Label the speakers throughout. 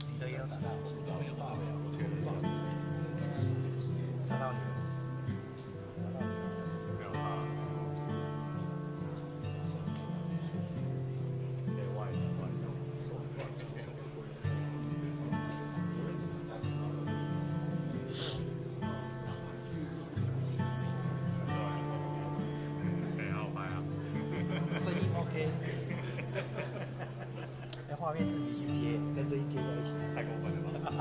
Speaker 1: 你的也有打到，打到你了。
Speaker 2: 没有他。
Speaker 1: 声音 OK， 那画面自己去接，跟声音接在一起，
Speaker 2: 太过分了吧？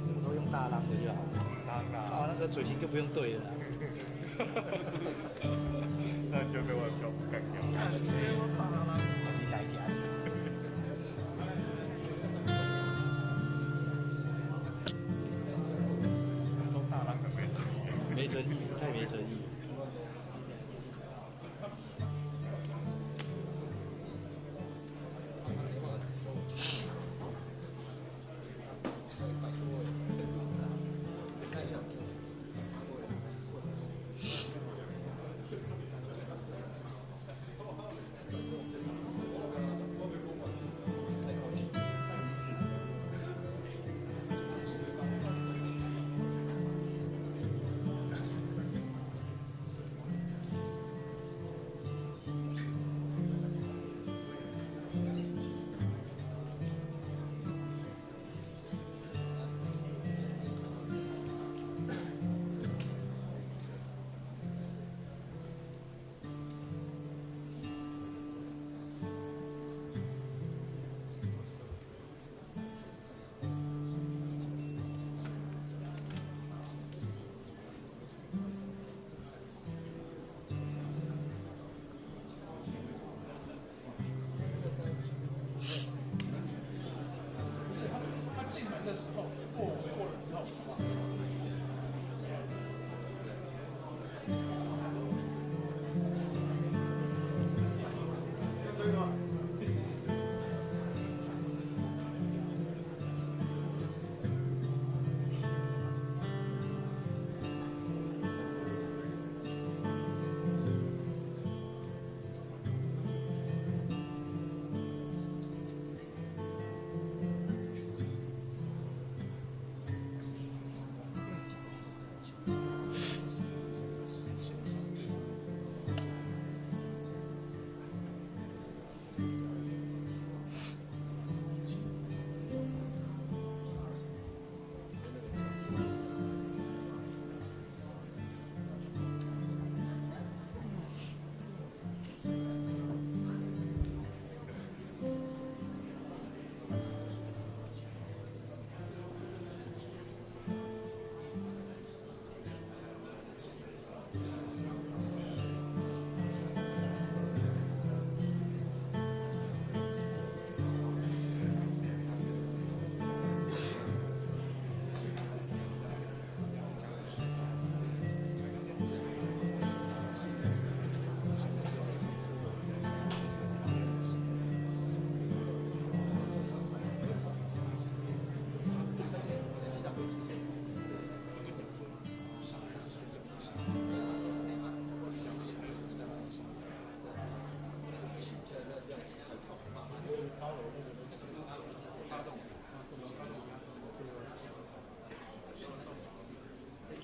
Speaker 1: 我都用大浪的就好，那个嘴型就不用对了。
Speaker 2: 那你就被我标干掉。
Speaker 1: 你来家。没诚意，太没诚意。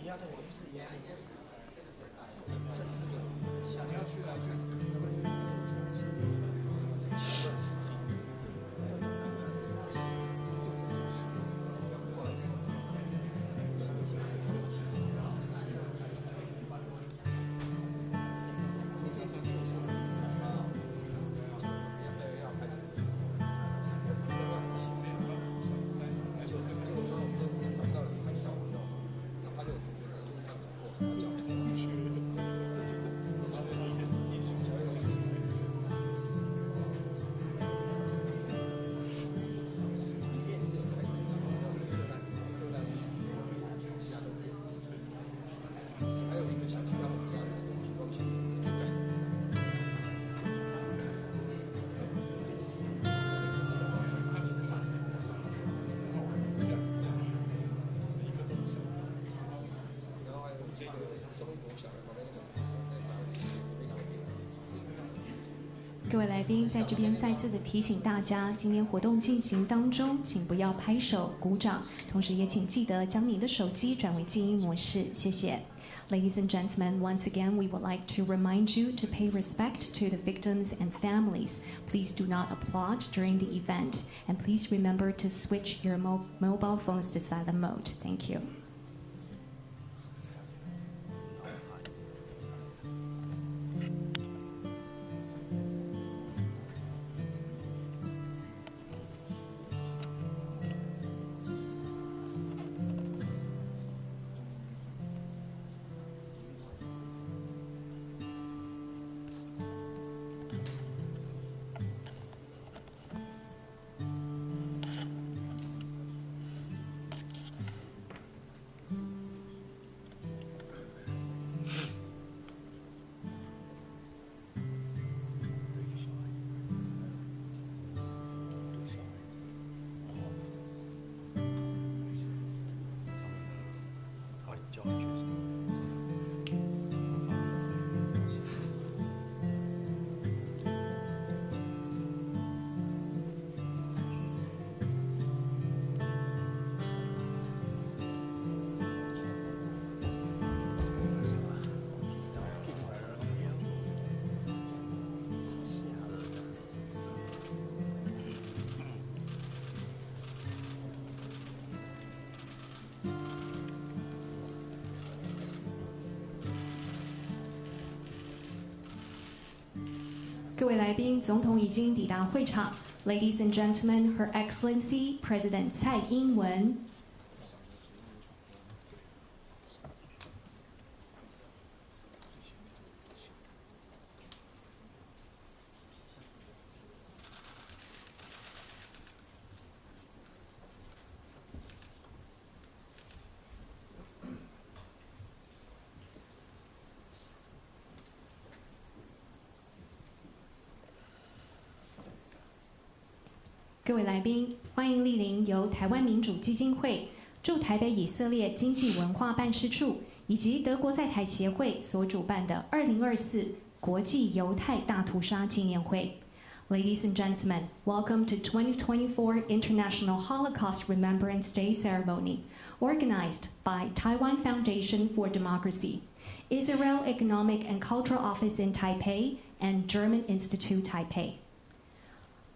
Speaker 1: 一样的，我就是一样的。趁这个想要去来去。
Speaker 3: 各位来宾，在这边再次的提醒大家，今天活动进行当中，请不要拍手、鼓掌，同时也请记得将您的手机转为静音模式，谢谢。Ladies and gentlemen, once again, we would like to remind you to pay respect to the victims and families. Please do not applaud during the event, and please remember to switch your mobile phones to silent mode. Thank you. 各位来宾，总统已经抵达会场。Ladies and gentlemen, Her Excellency President 蔡英文。各位来宾，欢迎莅临由台湾民主基金会驻台北以色列经济文化办事处以及德国在台协会所主办的2024国际犹太大屠杀纪念会。Ladies and gentlemen, welcome to 2024 International Holocaust Remembrance Day ceremony, organized by Taiwan Foundation for Democracy, Israel Economic and Cultural Office in Taipei, and German Institute Taipei.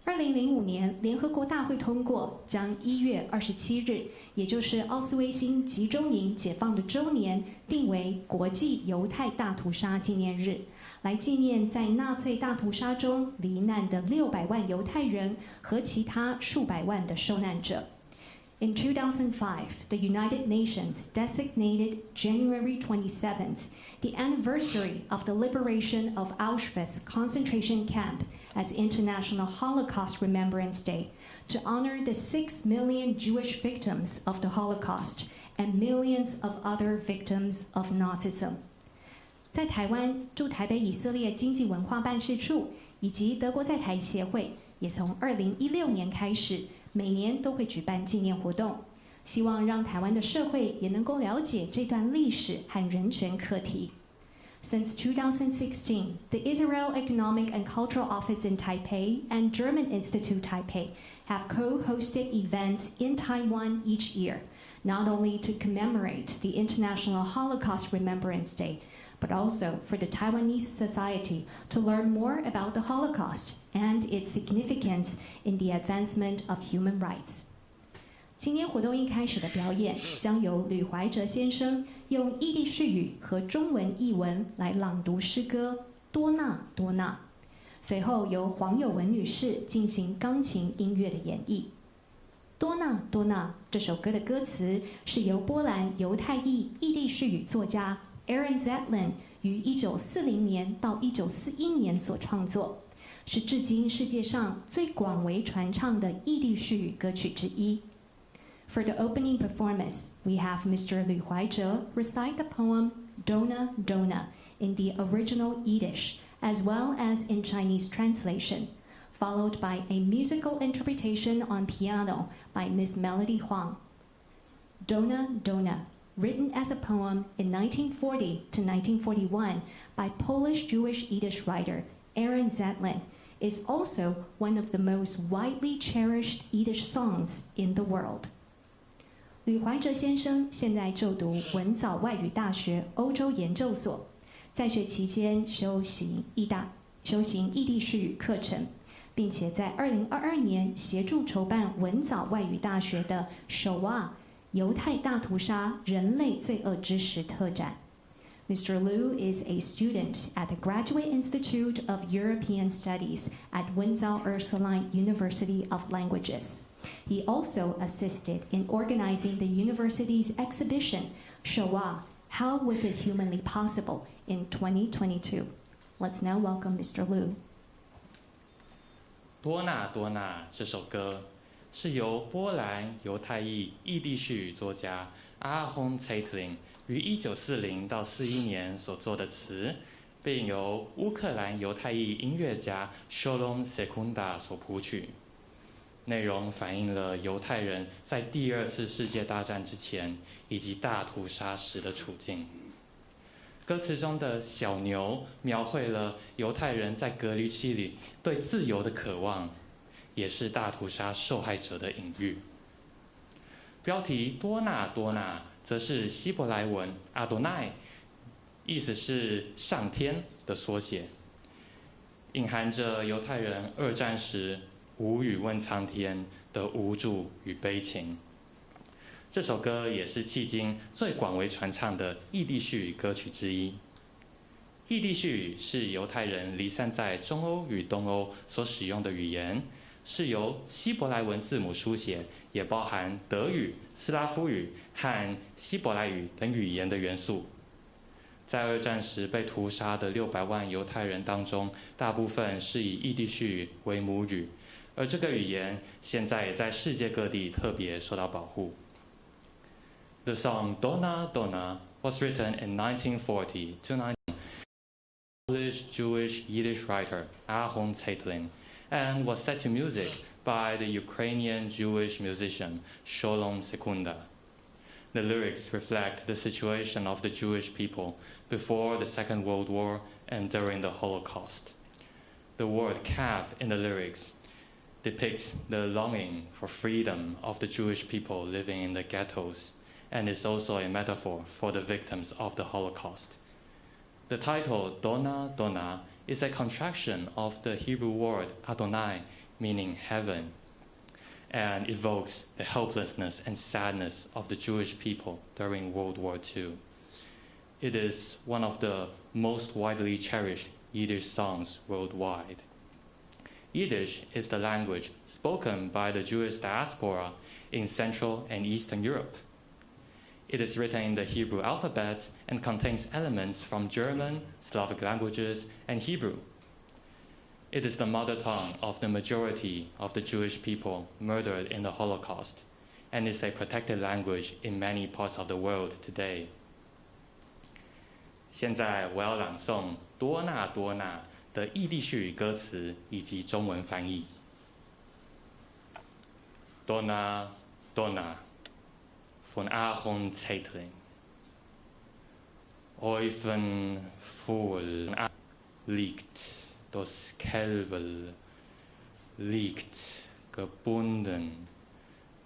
Speaker 3: 2005年，联合国大会通过将1月27日，也就是奥斯威辛集中营解放的周年，定为国际犹太大屠杀纪念日，来纪念在纳粹大屠杀中罹难的600万犹太人和其他数百万的受难者。In 2005, the United Nations designated January 27th, the anniversary of the liberation of Auschwitz concentration camp, as International Holocaust Remembrance Day, to honor the 6 million Jewish victims of the Holocaust and millions of other victims of Nazism. 在台湾驻台北以色列经济文化办事处以及德国在台协会，也从2016年开始，每年都会举办纪念活动，希望让台湾的社会也能够了解这段历史和人权课题。Since 2016, the Israel Economic and Cultural Office in Taipei and German Institute Taipei have co-hosted events in Taiwan each year, not only to commemorate the International Holocaust Remembrance Day, but also for the Taiwanese society to learn more about the Holocaust and its significance in the advancement of human rights. 今天活动一开始的表演将由吕怀哲先生用异地式语和中文译文来朗读诗歌《多纳多纳》，随后由黄友文女士进行钢琴音乐的演绎。《多纳多纳》这首歌的歌词是由波兰犹太裔异地式语作家 Aaron Zetlin 于1940年到1941年所创作，是至今世界上最广为传唱的异地式语歌曲之一。For the opening performance, we have Mr. Lü Huaizhe recite the poem Dona Dona in the original Yiddish, as well as in Chinese translation, followed by a musical interpretation on piano by Miss Melody Huang. Dona Dona, written as a poem in 1940 to 1941 by Polish Jewish Yiddish writer Aaron Zetlin, is also one of the most widely cherished Yiddish songs in the world. 吕怀哲先生现在就读文藻外语大学欧洲研究所，在学期间修行异地式语课程，并且在2022年协助筹办文藻外语大学的首瓦犹太大屠杀人类罪恶之时特展。Mr. Liu is a student at the Graduate Institute of European Studies at Wenzhou Ursuline University of Languages. He also assisted in organizing the university's exhibition, Showa, How Was It Humanly Possible, in 2022. Let's now welcome Mr. Liu.
Speaker 2: 多纳多纳这首歌是由波兰犹太裔异地式语作家阿轰蔡特林于1940到41年所作的词，并由乌克兰犹太裔音乐家 Sholom Sekunda 所谱曲。内容反映了犹太人在第二次世界大战之前以及大屠杀时的处境。歌词中的小牛描绘了犹太人在隔离期里对自由的渴望，也是大屠杀受害者的隐喻。标题多纳多纳则是希伯来文阿多奈，意思是上天的缩写，隐含着犹太人二战时无语问苍天的无助与悲情。这首歌也是迄今最广为传唱的异地式语歌曲之一。异地式语是犹太人离散在中欧与东欧所使用的语言，是由希伯来文字母书写，也包含德语、斯拉夫语和希伯来语等语言的元素。在二战时被屠杀的600万犹太人当中，大部分是以异地式语为母语，而这个语言现在也在世界各地特别受到保护。The song Donna Donna was written in 1940 to 19 Polish Jewish Yiddish writer Ahon Zeitlin and was set to music by the Ukrainian Jewish musician Sholom Sekunda. The lyrics reflect the situation of the Jewish people before the Second World War and during the Holocaust. The word calf in the lyrics depicts the longing for freedom of the Jewish people living in the ghettos, and is also a metaphor for the victims of the Holocaust. The title Donna Donna is a contraction of the Hebrew word Adonai, meaning heaven, and evokes the helplessness and sadness of the Jewish people during World War II. It is one of the most widely cherished Yiddish songs worldwide. Yiddish is the language spoken by the Jewish diaspora in Central and Eastern Europe. It is written in the Hebrew alphabet and contains elements from German, Slavic languages, and Hebrew. It is the mother tongue of the majority of the Jewish people murdered in the Holocaust, and is a protected language in many parts of the world today. 现在我要朗诵多纳多纳的异地式语歌词以及中文翻译。Donna Donna von Ahon Zeitlin. Eufen voll liegt das Kälbel, liegt gebunden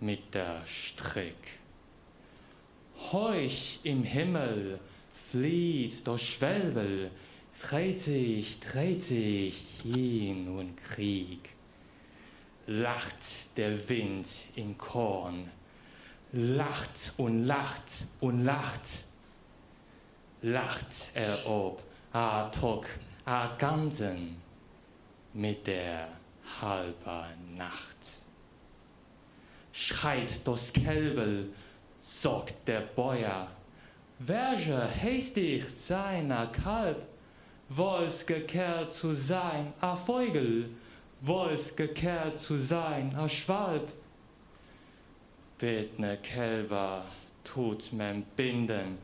Speaker 2: mit der Strick. Heuch im Himmel flieht das Schwelbel, dreht sich hin und Krieg. Lacht der Wind im Korn, lacht und lacht und lacht. Lacht ob Tag, ganzen mit der halben Nacht. Schreit das Kälbel, sagt der Bäuer, welcher hastig seiner Kalb, woll's gekehrt zu sein, a Vogel, woll's gekehrt zu sein, a Schwalb. Bittne Kälber tut man binden,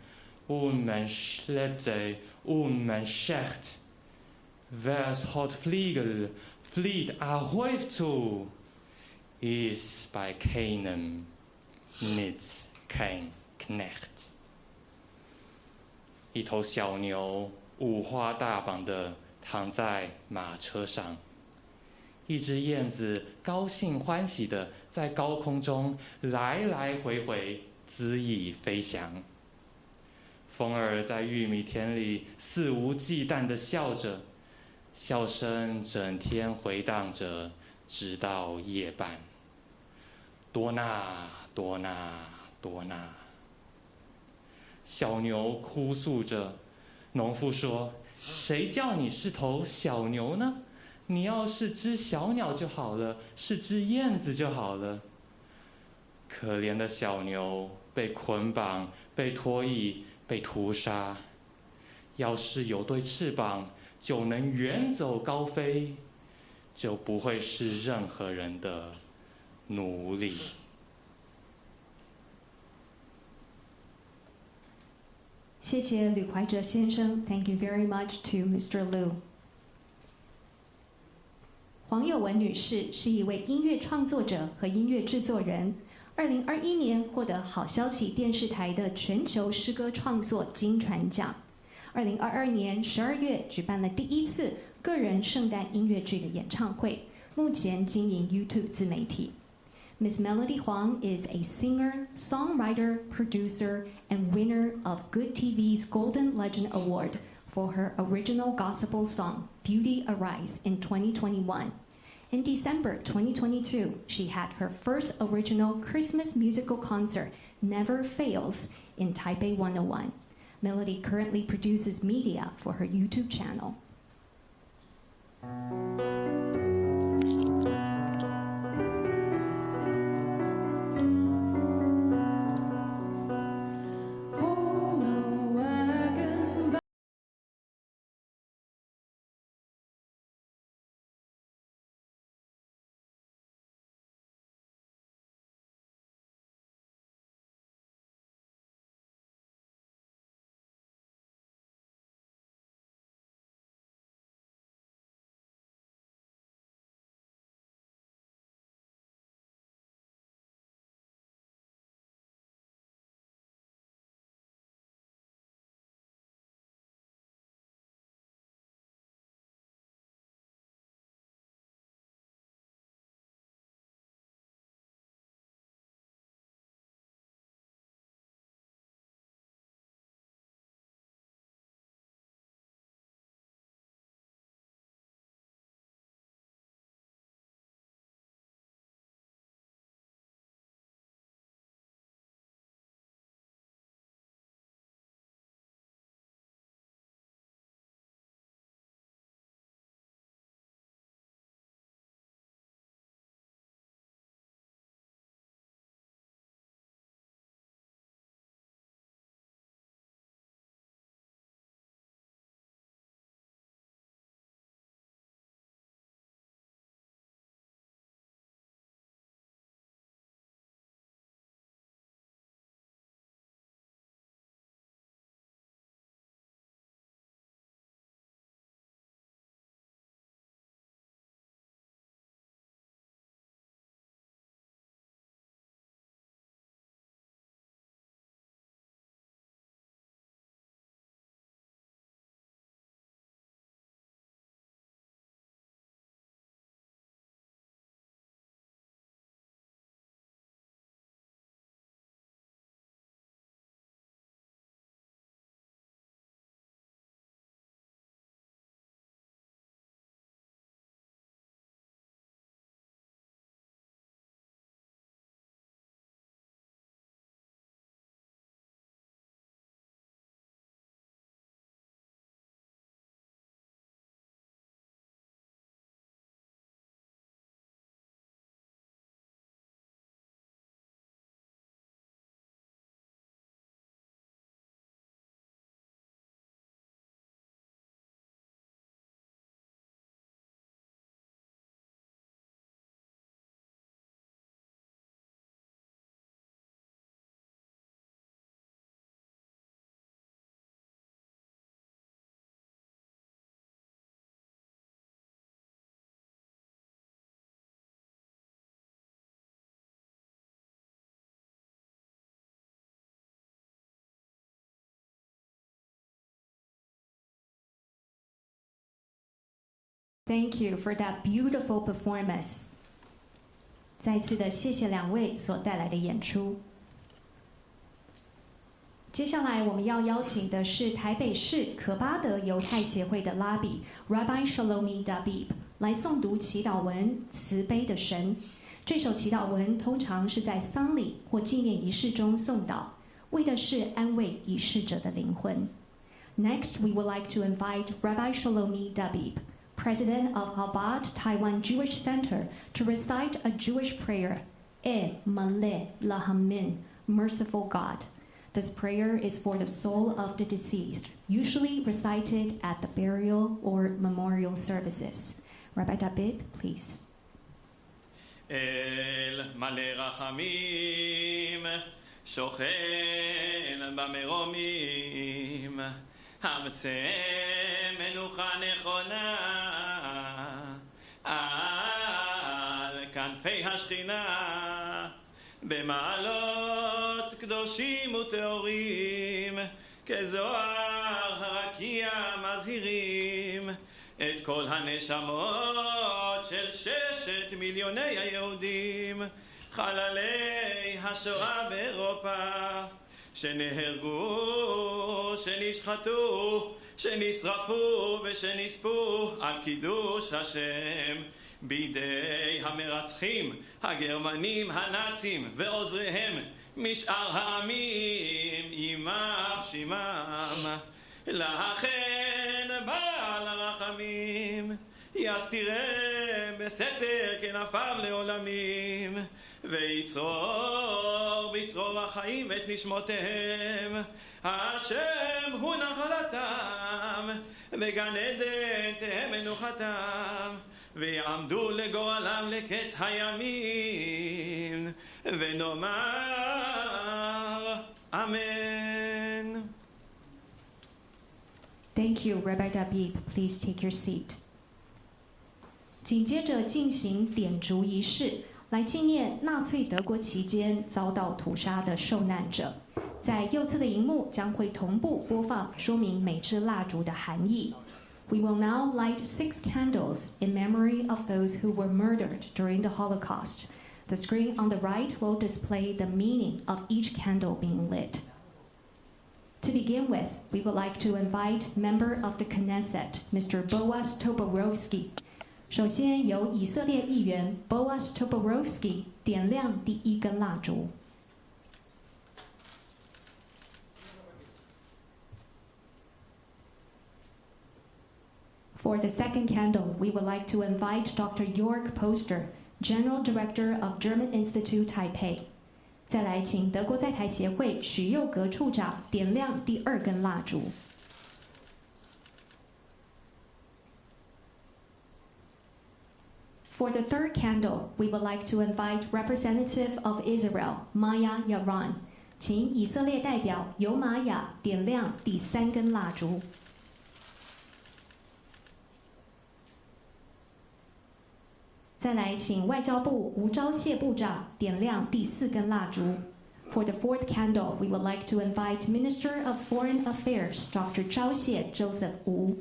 Speaker 2: und man schleppt sie, und man schecht. Wer's hat Fliegel, flieht a Räuf zu, ist bei keinem mit kein Knecht. 一头小牛五花大绑地躺在马车上，一只燕子高兴欢喜地在高空中来来回回恣意飞翔。风儿在玉米田里肆无忌惮地笑着，笑声整天回荡着，直到夜半。多纳多纳多纳。小牛哭诉着，农妇说：“谁叫你是头小牛呢？你要是只小鸟就好了，是只燕子就好了。”可怜的小牛被捆绑，被拖役，被屠杀。要是有对翅膀，就能远走高飞，就不会是任何人的奴隶。
Speaker 3: 谢谢吕怀哲先生 ，Thank you very much to Mr. Liu。黄友文女士是一位音乐创作者和音乐制作人。2021年获得好消息电视台的全球诗歌创作金传奖。2022年12月举办了第一次个人圣诞音乐剧的演唱会，目前经营 YouTube 自媒体。Miss Melody Huang is a singer, songwriter, producer, and winner of Good TV's Golden Legend Award for her original gospel song, Beauty Arise, in 2021. In December 2022, she had her first original Christmas musical concert, Never Fails, in Taipei 101. Melody currently produces media for her YouTube channel. Thank you for that beautiful performance. 再次的谢谢两位所带来的演出。接下来我们要邀请的是台北市可巴德犹太协会的拉比 Rabbi Shlomi Dabib 来诵读祈祷文《慈悲的神》。这首祈祷文通常是在丧礼或纪念仪式中诵祷，为的是安慰已逝者的灵魂。Next, we would like to invite Rabbi Shlomi Dabib, President of Chabad Taiwan Jewish Center, to recite a Jewish prayer, E Maleh Lahamin, Merciful God. This prayer is for the soul of the deceased, usually recited at the burial or memorial services. Rabbi Dabib, please.
Speaker 4: אל מלא רחמים, שוכן במרומים, הרצה מנוחה נכונה על כנפי השכינה, במעלות קדושים וטהורים, כזוהר הרקיע מזהירים את כל הנשמות של 6 מיליוני היהודים, חללי השואה באירופה, שנהרגו, שנשחטו, שנשרפו ושנספו על קידוש השם בידי המרצחים, הגרמנים, הנאצים ועוזריהם משאר העמים, יימח שמם. לכן בעל הרחמים יסתירם בסתר כנפיו לעולמים, ויצרור בצרור החיים את נשמותיהם. השם הוא נחלתם, בגן עדן תהא מנוחתם, ויעמדו לגורלם לקץ הימים, ונאמר אמן.
Speaker 3: Thank you, Rabbi Dabib. Please take your seat. 紧接着进行点烛仪式，来纪念纳粹德国期间遭到屠杀的受难者。在右侧的荧幕将会同步播放说明每支蜡烛的含义。We will now light 6 candles in memory of those who were murdered during the Holocaust. The screen on the right will display the meaning of each candle being lit. To begin with, we would like to invite member of the Knesset, Mr. Boaz Toporowski. 首先由以色列议员 Boaz Toporowski 点亮第1根蜡烛。For the second candle, we would like to invite Dr. Jörg Poster, General Director of German Institute Taipei. 再来请德国在台协会许佑格处长点亮第2根蜡烛。For the third candle, we would like to invite Representative of Israel, Maya Yaron. 请以色列代表尤玛雅点亮第3根蜡烛。再来请外交部吴钊燮部长点亮第4根蜡烛。For the fourth candle, we would like to invite Minister of Foreign Affairs, Dr. 钊燮 Joseph Wu.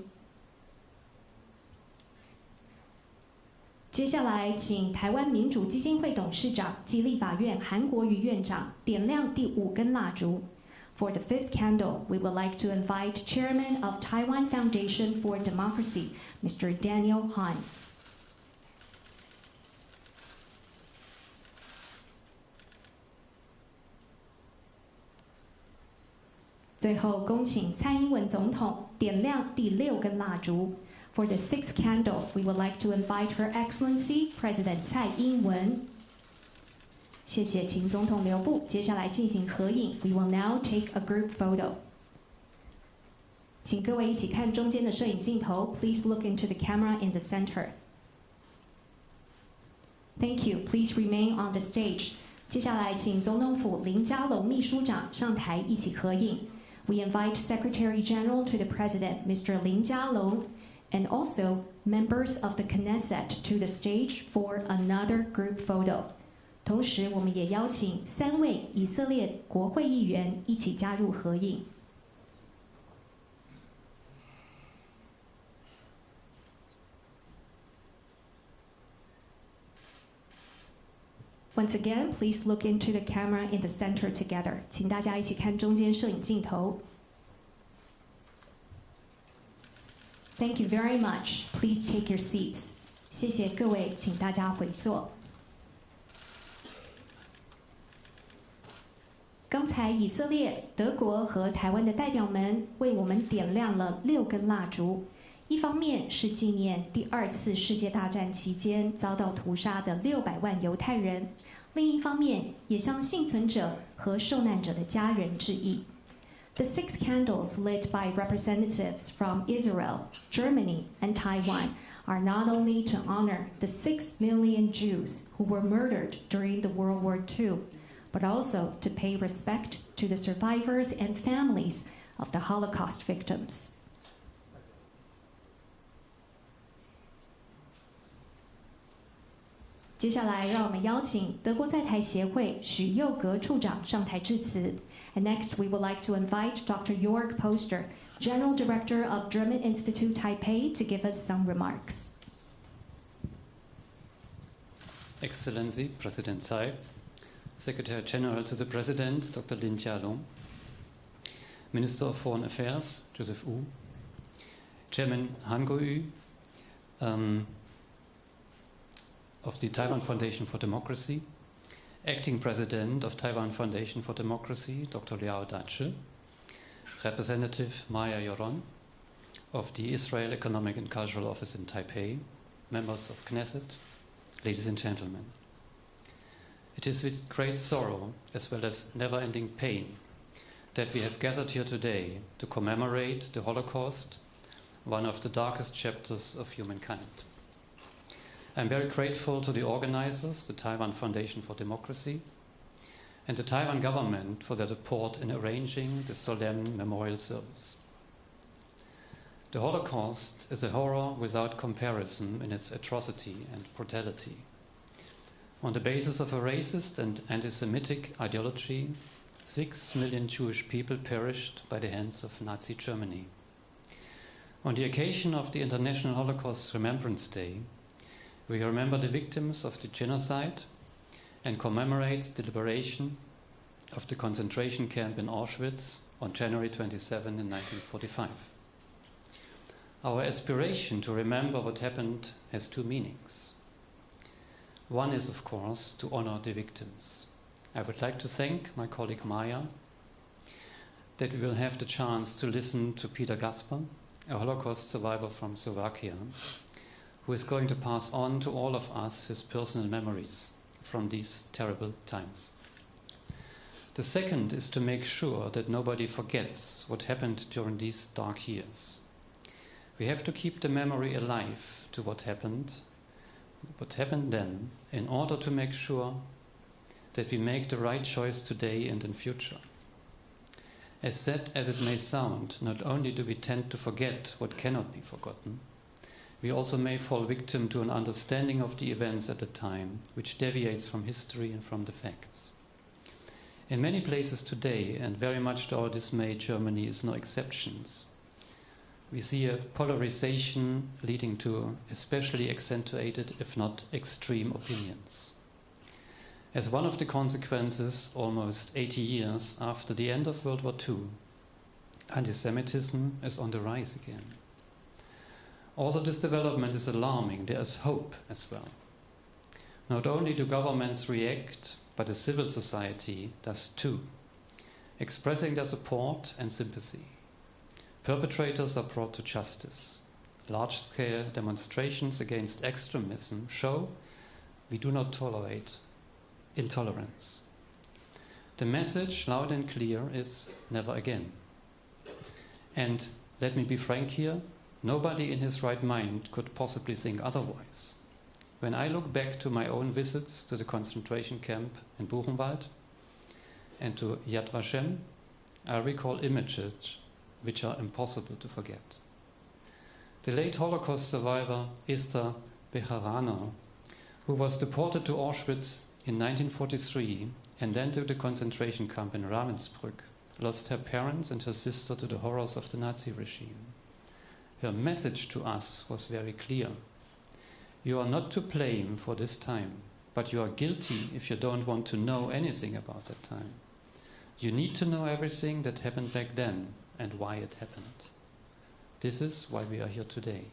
Speaker 3: 接下来请台湾民主基金会董事长及立法院韩国瑜院长点亮第5根蜡烛。For the fifth candle, we would like to invite Chairman of Taiwan Foundation for Democracy, Mr. Daniel Han. 最后，恭请蔡英文总统点亮第6根蜡烛。For the sixth candle, we would like to invite Her Excellency President 蔡英文。谢谢，请总统留步。接下来进行合影。We will now take a group photo. 请各位一起看中间的摄影镜头。Please look into the camera in the center. Thank you. Please remain on the stage. 接下来，请总统府林佳龙秘书长上台一起合影。We invite Secretary General to the President, Mr. Lin Jialong, and also members of the Knesset to the stage for another group photo. 同时，我们也邀请3位以色列国会议员一起加入合影。Once again, please look into the camera in the center together. 请大家一起看中间摄影镜头。Thank you very much. Please take your seats. 谢谢各位，请大家回座。刚才以色列、德国和台湾的代表们为我们点亮了6根蜡烛，一方面是纪念第2次世界大战期间遭到屠杀的600万犹太人，另一方面也向幸存者和受难者的家人致意。The 6 candles lit by representatives from Israel, Germany, and Taiwan are not only to honor the 6 million Jews who were murdered during the World War II, but also to pay respect to the survivors and families of the Holocaust victims. 接下来，让我们邀请德国在台协会许佑格处长上台致辞。And next, we would like to invite Dr. Jörg Poster, General Director of German Institute Taipei, to give us some remarks.
Speaker 5: Excellency, President Tsai, Secretary General to the President, Dr. Lin佳龙, Minister of Foreign Affairs, Joseph Wu, Chairman韓國瑜, of the Taiwan Foundation for Democracy, Acting President of Taiwan Foundation for Democracy, Dr. Liao Dache, Representative Maya Yoron of the Israel Economic and Cultural Office in Taipei, members of Knesset, ladies and gentlemen. It is with great sorrow as well as never-ending pain that we have gathered here today to commemorate the Holocaust, one of the darkest chapters of humankind. I'm very grateful to the organizers, the Taiwan Foundation for Democracy, and the Taiwan government for their support in arranging this solemn memorial service. The Holocaust is a horror without comparison in its atrocity and brutality. On the basis of a racist and anti-Semitic ideology, 6 million Jewish people perished by the hands of Nazi Germany. On the occasion of the International Holocaust Remembrance Day, we remember the victims of the genocide and commemorate the liberation of the concentration camp in Auschwitz on January 27 in 1945. Our aspiration to remember what happened has 2 meanings. One is, of course, to honor the victims. I would like to thank my colleague Maya that we will have the chance to listen to Peter Gasper, a Holocaust survivor from Slovakia, who is going to pass on to all of us his personal memories from these terrible times. The second is to make sure that nobody forgets what happened during these dark years. We have to keep the memory alive to what happened then, in order to make sure that we make the right choice today and in future. As sad as it may sound, not only do we tend to forget what cannot be forgotten, we also may fall victim to an understanding of the events at the time, which deviates from history and from the facts. In many places today, and very much to our dismay, Germany is no exception. We see a polarization leading to especially accentuated, if not extreme, opinions. As one of the consequences, almost 80 years after the end of World War II, anti-Semitism is on the rise again. Also, this development is alarming. There is hope as well. Not only do governments react, but the civil society does too, expressing their support and sympathy. Perpetrators are brought to justice. Large-scale demonstrations against extremism show we do not tolerate intolerance. The message, loud and clear, is never again. And let me be frank here, nobody in his right mind could possibly think otherwise. When I look back to my own visits to the concentration camp in Buchenwald and to Yad Vashem, I recall images which are impossible to forget. The late Holocaust survivor Esther Bejarano, who was deported to Auschwitz in 1943 and then to the concentration camp in Ravensbrück, lost her parents and her sister to the horrors of the Nazi regime. Her message to us was very clear. You are not to blame for this time, but you are guilty if you don't want to know anything about that time. You need to know everything that happened back then and why it happened. This is why we are here today.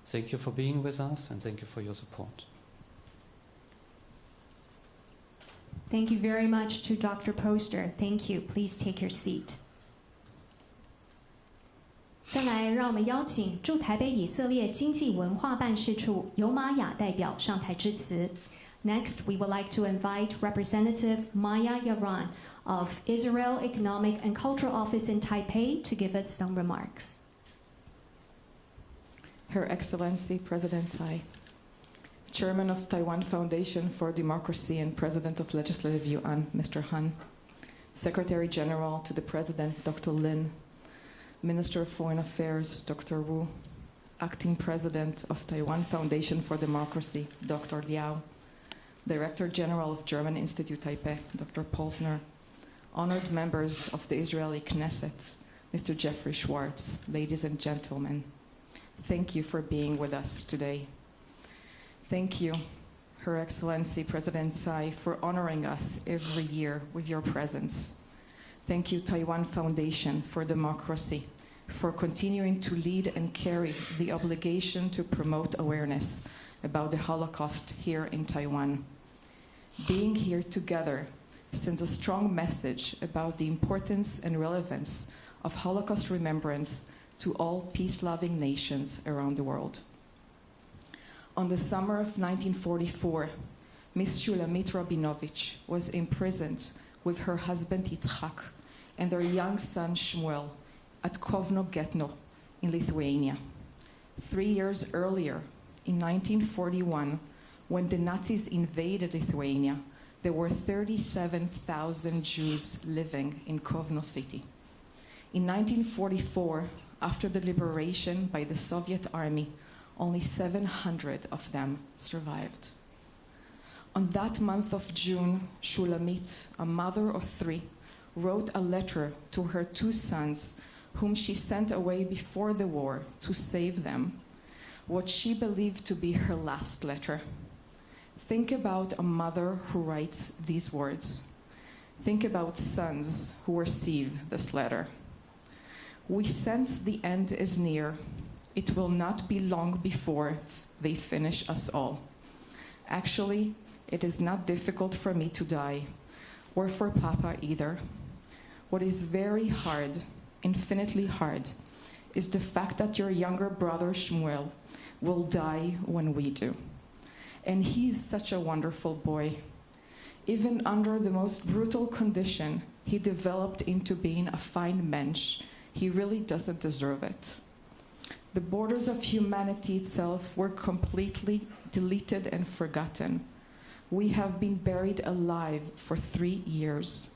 Speaker 5: Thank you for being with us and thank you for your support.
Speaker 3: Thank you very much to Dr. Poster. Thank you. Please take your seat. 再来，让我们邀请驻台北以色列经济文化办事处尤玛雅代表上台致辞。Next, we would like to invite Representative Maya Yaron of Israel Economic and Cultural Office in Taipei to give us some remarks.
Speaker 6: Her Excellency President Tsai, Chairman of Taiwan Foundation for Democracy and President of Legislative Yuan, Mr. Han, Secretary General to the President, Dr. Lin, Minister of Foreign Affairs, Dr. Wu, Acting President of Taiwan Foundation for Democracy, Dr. Liao, Director General of German Institute Taipei, Dr. Polsner, honored members of the Israeli Knesset, Mr. Jeffrey Schwartz, ladies and gentlemen, thank you for being with us today. Thank you, Her Excellency President Tsai, for honoring us every year with your presence. Thank you, Taiwan Foundation for Democracy, for continuing to lead and carry the obligation to promote awareness about the Holocaust here in Taiwan. Being here together sends a strong message about the importance and relevance of Holocaust remembrance to all peace-loving nations around the world. On the summer of 1944, Ms. Shulamit Rabinovich was imprisoned with her husband Yitzhak and their young son Shmuel at Kovno Getno in Lithuania. 3 years earlier, in 1941, when the Nazis invaded Lithuania, there were 37,000 Jews living in Kovno city. In 1944, after the liberation by the Soviet army, only 700 of them survived. On that month of June, Shulamit, a mother of 3, wrote a letter to her 2 sons, whom she sent away before the war to save them, what she believed to be her last letter. Think about a mother who writes these words. Think about sons who receive this letter. We sense the end is near. It will not be long before they finish us all. Actually, it is not difficult for me to die, or for Papa either. What is very hard, infinitely hard, is the fact that your younger brother Shmuel will die when we do. And he's such a wonderful boy. Even under the most brutal condition, he developed into being a fine mensch. He really doesn't deserve it. The borders of humanity itself were completely deleted and forgotten. We have been buried alive for 3 years.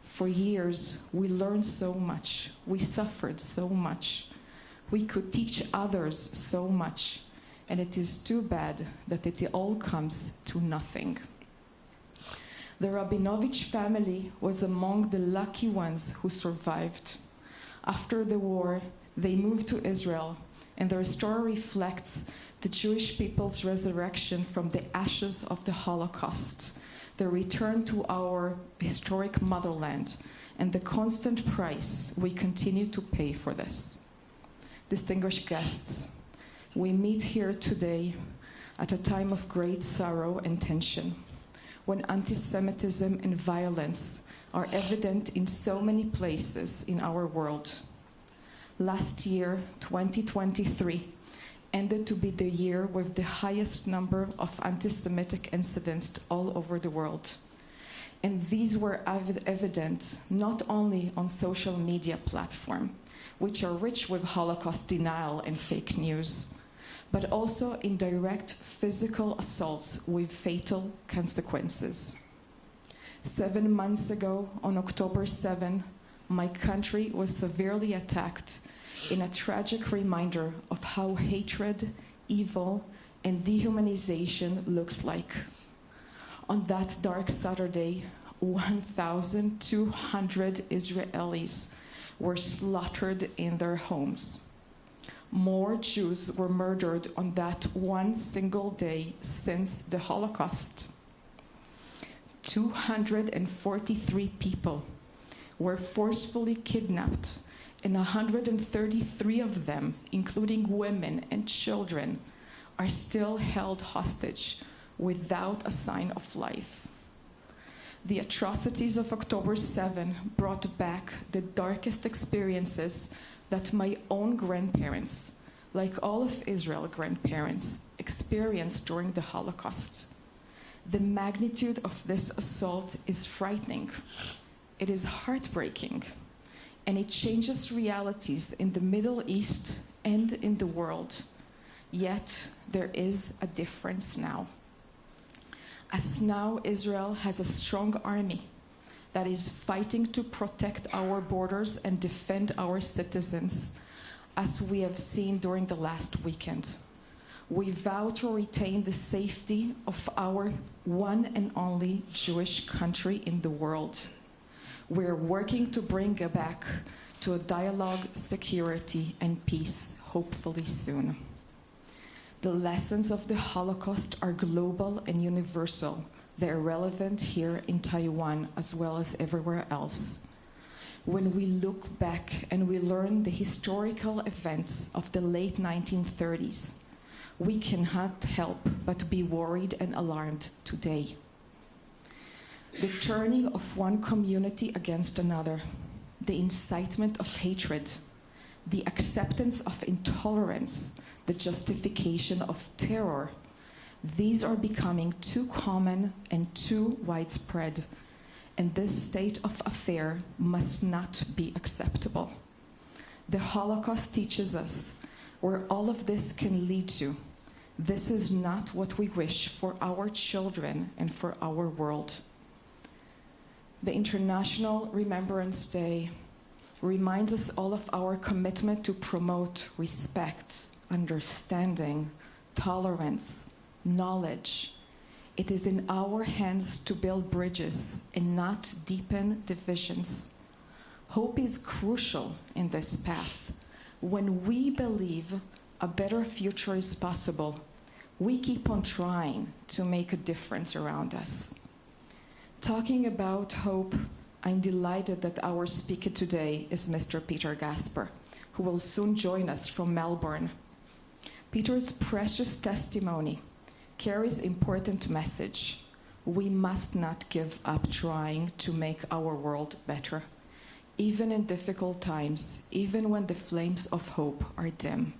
Speaker 6: For years, we learned so much. We suffered so much. We could teach others so much. And it is too bad that it all comes to nothing. The Rabinovich family was among the lucky ones who survived. After the war, they moved to Israel, and their story reflects the Jewish people's resurrection from the ashes of the Holocaust, the return to our historic motherland, and the constant price we continue to pay for this. Distinguished guests, we meet here today at a time of great sorrow and tension, when anti-Semitism and violence are evident in so many places in our world. Last year, 2023, ended to be the year with the highest number of anti-Semitic incidents all over the world. And these were evident not only on social media platforms, which are rich with Holocaust denial and fake news, but also in direct physical assaults with fatal consequences. 7 months ago, on October 7, my country was severely attacked in a tragic reminder of how hatred, evil, and dehumanization looks like. On that dark Saturday, 1,200 Israelis were slaughtered in their homes. More Jews were murdered on that one single day since the Holocaust. 243 people were forcefully kidnapped, and 133 of them, including women and children, are still held hostage without a sign of life. The atrocities of October 7 brought back the darkest experiences that my own grandparents, like all of Israel's grandparents, experienced during the Holocaust. The magnitude of this assault is frightening. It is heartbreaking, and it changes realities in the Middle East and in the world. Yet, there is a difference now. As now Israel has a strong army that is fighting to protect our borders and defend our citizens, as we have seen during the last weekend. We vow to retain the safety of our one and only Jewish country in the world. We're working to bring it back to a dialogue, security, and peace, hopefully soon. The lessons of the Holocaust are global and universal. They're relevant here in Taiwan as well as everywhere else. When we look back and we learn the historical events of the late 1930s, we cannot help but be worried and alarmed today. The turning of one community against another, the incitement of hatred, the acceptance of intolerance, the justification of terror, these are becoming too common and too widespread, and this state of affair must not be acceptable. The Holocaust teaches us where all of this can lead to. This is not what we wish for our children and for our world. The International Remembrance Day reminds us all of our commitment to promote respect, understanding, tolerance, knowledge. It is in our hands to build bridges and not deepen divisions. Hope is crucial in this path. When we believe a better future is possible, we keep on trying to make a difference around us. Talking about hope, I'm delighted that our speaker today is Mr. Peter Gasper, who will soon join us from Melbourne. Peter's precious testimony carries important message. We must not give up trying to make our world better, even in difficult times, even when the flames of hope are dim.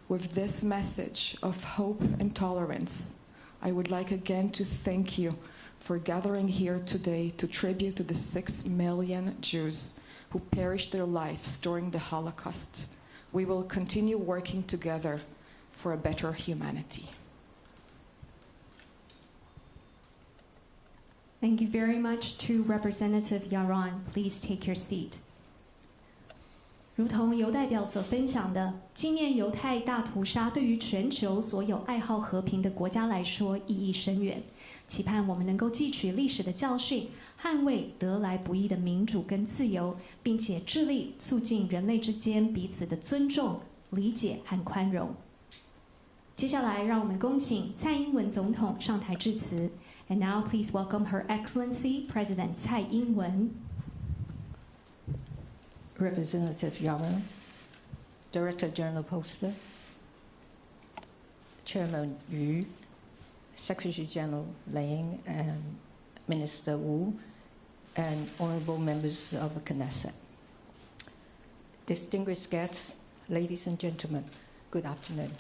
Speaker 6: With this message of hope and tolerance, I would like again to thank you for gathering here today to tribute to the 6 million Jews who perished their lives during the Holocaust. We will continue working together for a better humanity.
Speaker 3: Thank you very much to Representative Yaron. Please take your seat. 如同犹代表所分享的，纪念犹太大屠杀对于全球所有爱好和平的国家来说意义深远。期盼我们能够汲取历史的教训，捍卫得来不易的民主跟自由，并且致力促进人类之间彼此的尊重、理解和宽容。接下来，让我们恭请蔡英文总统上台致辞。And now, please welcome Her Excellency President Tsai Ing-wen.
Speaker 7: Representative Yaron, Director General Poster, Chairman Yu, Secretary General Lane, and Minister Wu, and honorable members of the Knesset. Distinguished guests, ladies and gentlemen, good afternoon.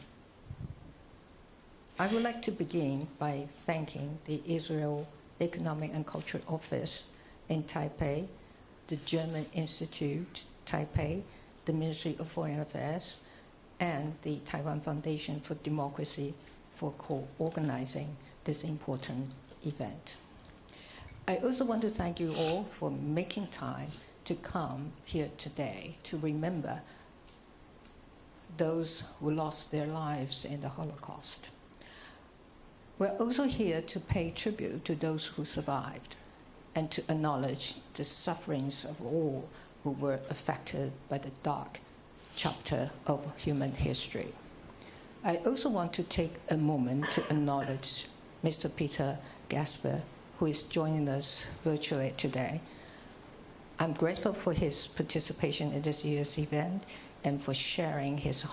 Speaker 7: I would like to begin by thanking the Israel Economic and Cultural Office in Taipei, the German Institute, Taipei, the Ministry of Foreign Affairs, and the Taiwan Foundation for Democracy for co-organizing this important event. I also want to thank you all for making time to come here today to remember those who lost their lives in the Holocaust. We're also here to pay tribute to those who survived and to acknowledge the sufferings of all who were affected by the dark chapter of human history. I also want to take a moment to acknowledge Mr. Peter Gasper, who is joining us virtually today. I'm grateful for his participation in this year's event and for sharing his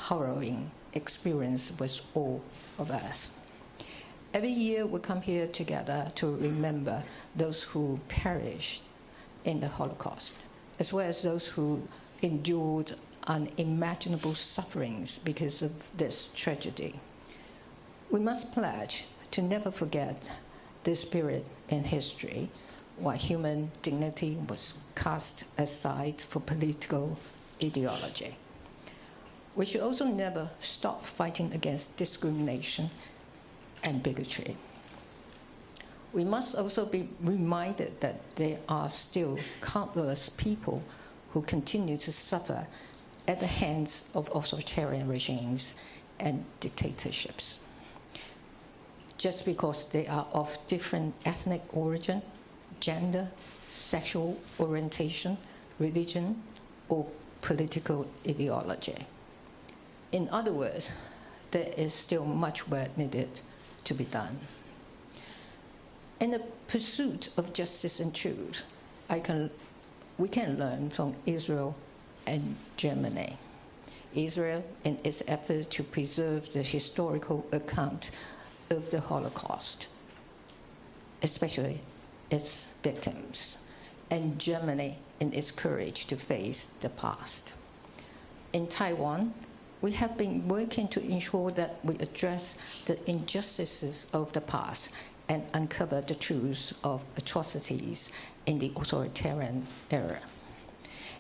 Speaker 7: harrowing experience with all of us. Every year we come here together to remember those who perished in the Holocaust, as well as those who endured unimaginable sufferings because of this tragedy. We must pledge to never forget this period in history, while human dignity was cast aside for political ideology. We should also never stop fighting against discrimination and bigotry. We must also be reminded that there are still countless people who continue to suffer at the hands of authoritarian regimes and dictatorships. Just because they are of different ethnic origin, gender, sexual orientation, religion, or political ideology. In other words, there is still much work needed to be done. In the pursuit of justice and truth, we can learn from Israel and Germany. Israel, in its effort to preserve the historical account of the Holocaust, especially its victims, and Germany in its courage to face the past. In Taiwan, we have been working to ensure that we address the injustices of the past and uncover the truth of atrocities in the authoritarian era.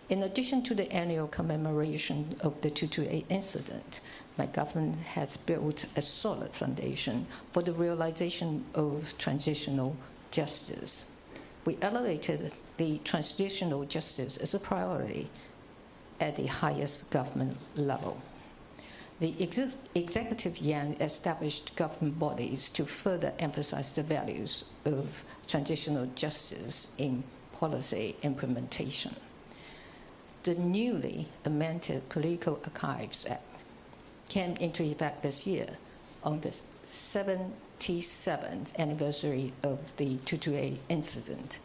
Speaker 7: In addition to the annual commemoration of the 228 incident, my government has built a solid foundation for the realization of transitional justice. We elevated the transitional justice as a priority at the highest government level. The Executive Yuan established government bodies to further emphasize the values of transitional justice in policy implementation. The newly amended Political Archives Act came into effect this year on the 77th anniversary of the 228 incident.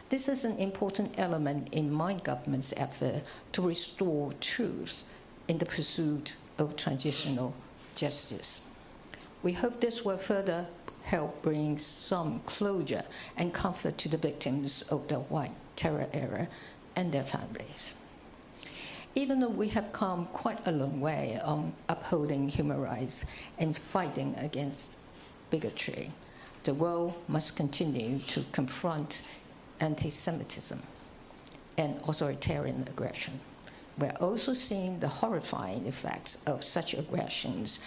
Speaker 7: This is an important element in my government's effort to restore truth in the pursuit of transitional justice. We hope this will further help bring some closure and comfort to the victims of the White Terror era and their families. Even though we have come quite a long way on upholding human rights and fighting against bigotry, the world must continue to confront anti-Semitism and authoritarian aggression. We're also seeing the horrifying effects of such aggressions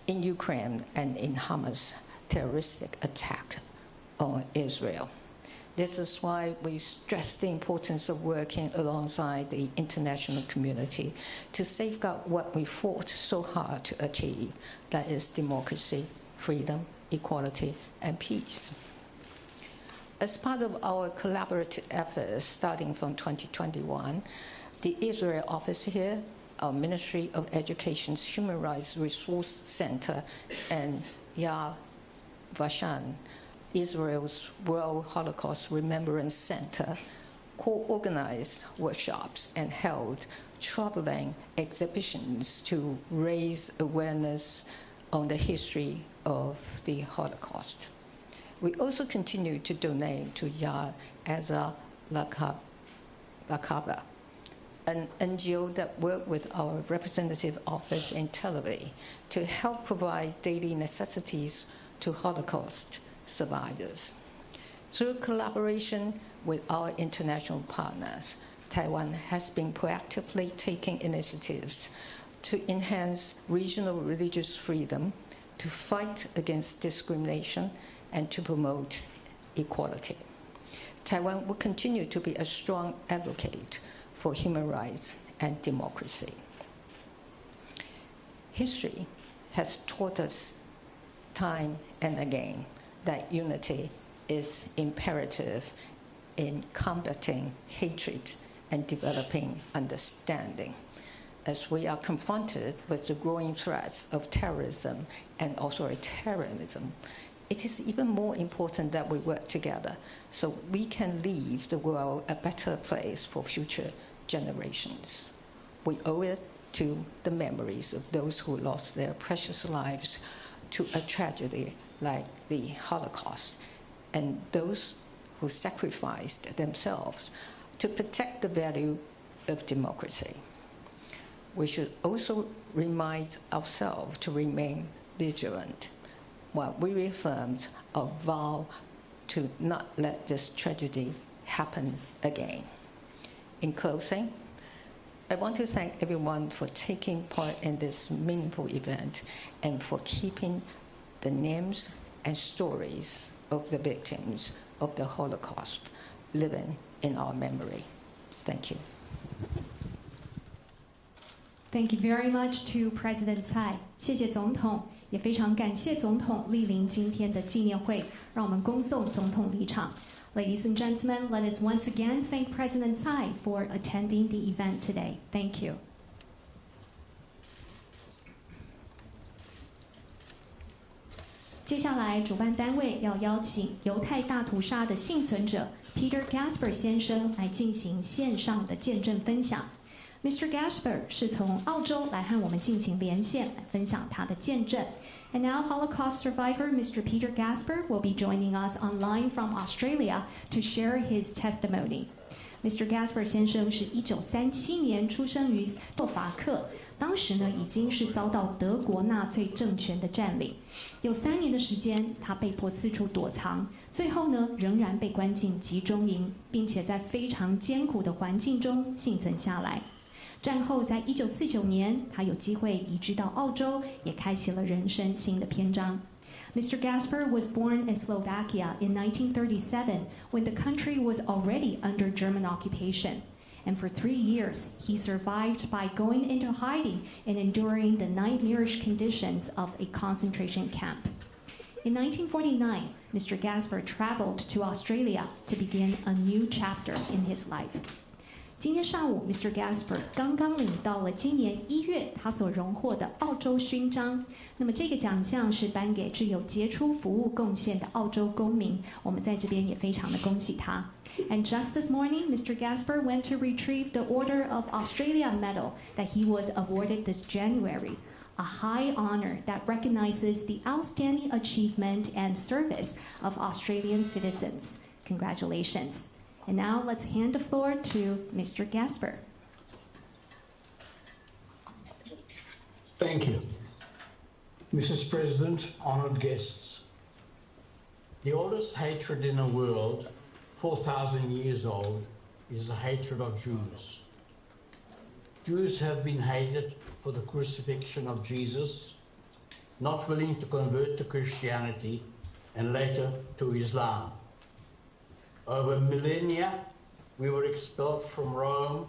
Speaker 7: in Ukraine and in Hamas' terroristic attack on Israel. This is why we stress the importance of working alongside the international community to safeguard what we fought so hard to achieve, that is democracy, freedom, equality, and peace. As part of our collaborative efforts starting from 2021, the Israel office here, our Ministry of Education's Human Rights Resource Center, and Yad Vashem, Israel's World Holocaust Remembrance Center, co-organized workshops and held traveling exhibitions to raise awareness on the history of the Holocaust. We also continue to donate to Yad Ezra Lakaba, an NGO that works with our representative office in Tel Aviv to help provide daily necessities to Holocaust survivors. Through collaboration with our international partners, Taiwan has been proactively taking initiatives to enhance regional religious freedom, to fight against discrimination, and to promote equality. Taiwan will continue to be a strong advocate for human rights and democracy. History has taught us time and again that unity is imperative in combating hatred and developing understanding. As we are confronted with the growing threats of terrorism and authoritarianism, it is even more important that we work together so we can leave the world a better place for future generations. We owe it to the memories of those who lost their precious lives to a tragedy like the Holocaust, and those who sacrificed themselves to protect the value of democracy. We should also remind ourselves to remain vigilant while we reaffirmed our vow to not let this tragedy happen again. In closing, I want to thank everyone for taking part in this meaningful event and for keeping the names and stories of the victims of the Holocaust living in our memory. Thank you.
Speaker 3: Thank you very much to President Tsai. 谢谢总统，也非常感谢总统莅临今天的纪念会，让我们恭送总统离场。Ladies and gentlemen, let us once again thank President Tsai for attending the event today. Thank you. 接下来，主办单位要邀请犹太大屠杀的幸存者 Peter Gasper 先生来进行线上的见证分享。Mr. Gasper 是从澳洲来和我们进行连线，来分享他的见证。And now Holocaust survivor Mr. Peter Gasper will be joining us online from Australia to share his testimony. Mr. Gasper 先生是1937年出生于斯洛伐克，当时呢已经是遭到德国纳粹政权的占领，有3年的时间，他被迫四处躲藏，最后呢仍然被关进集中营，并且在非常艰苦的环境中幸存下来。战后，在1949年，他有机会移居到澳洲，也开启了人生新的篇章。Mr. Gasper was born in Slovakia in 1937 when the country was already under German occupation. And for 3 years, he survived by going into hiding and enduring the nightmarish conditions of a concentration camp. In 1949, Mr. Gasper traveled to Australia to begin a new chapter in his life. 今天上午 ，Mr. Gasper 刚刚领到了今年1月他所荣获的澳洲勋章。那么这个奖项是颁给具有杰出服务贡献的澳洲公民，我们在这边也非常的恭喜他。And just this morning, Mr. Gasper went to retrieve the Order of Australia medal that he was awarded this January, a high honor that recognizes the outstanding achievement and service of Australian citizens. Congratulations. And now let's hand the floor to Mr. Gasper.
Speaker 8: Thank you. Mrs. President, honored guests. The oldest hatred in the world, 4,000 years old, is the hatred of Jews. Jews have been hated for the crucifixion of Jesus, not willing to convert to Christianity, and later to Islam. Over millennia, we were expelled from Rome,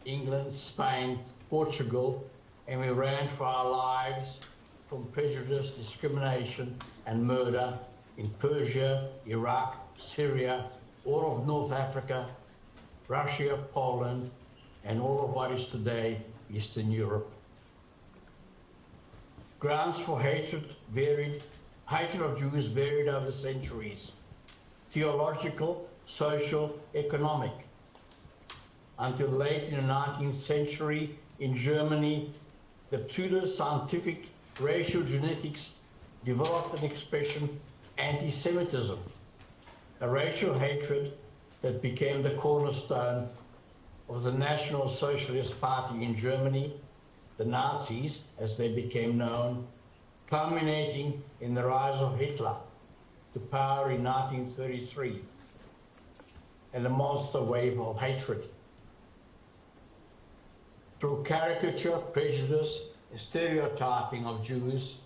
Speaker 8: England, Spain, Portugal, and we ran for our lives from prejudice, discrimination, and murder in Persia, Iraq, Syria, all of North Africa, Russia, Poland, and all of what is today Eastern Europe. Grounds for hatred of Jews varied over centuries. Theological, social, economic. Until late in the 19th century, in Germany, the pseudo-scientific racial genetics developed an expression, anti-Semitism, a racial hatred that became the cornerstone of the National Socialist Party in Germany, the Nazis, as they became known, culminating in the rise of Hitler to power in 1933, and a monster wave of hatred. Through caricature, prejudice, and stereotyping of Jews,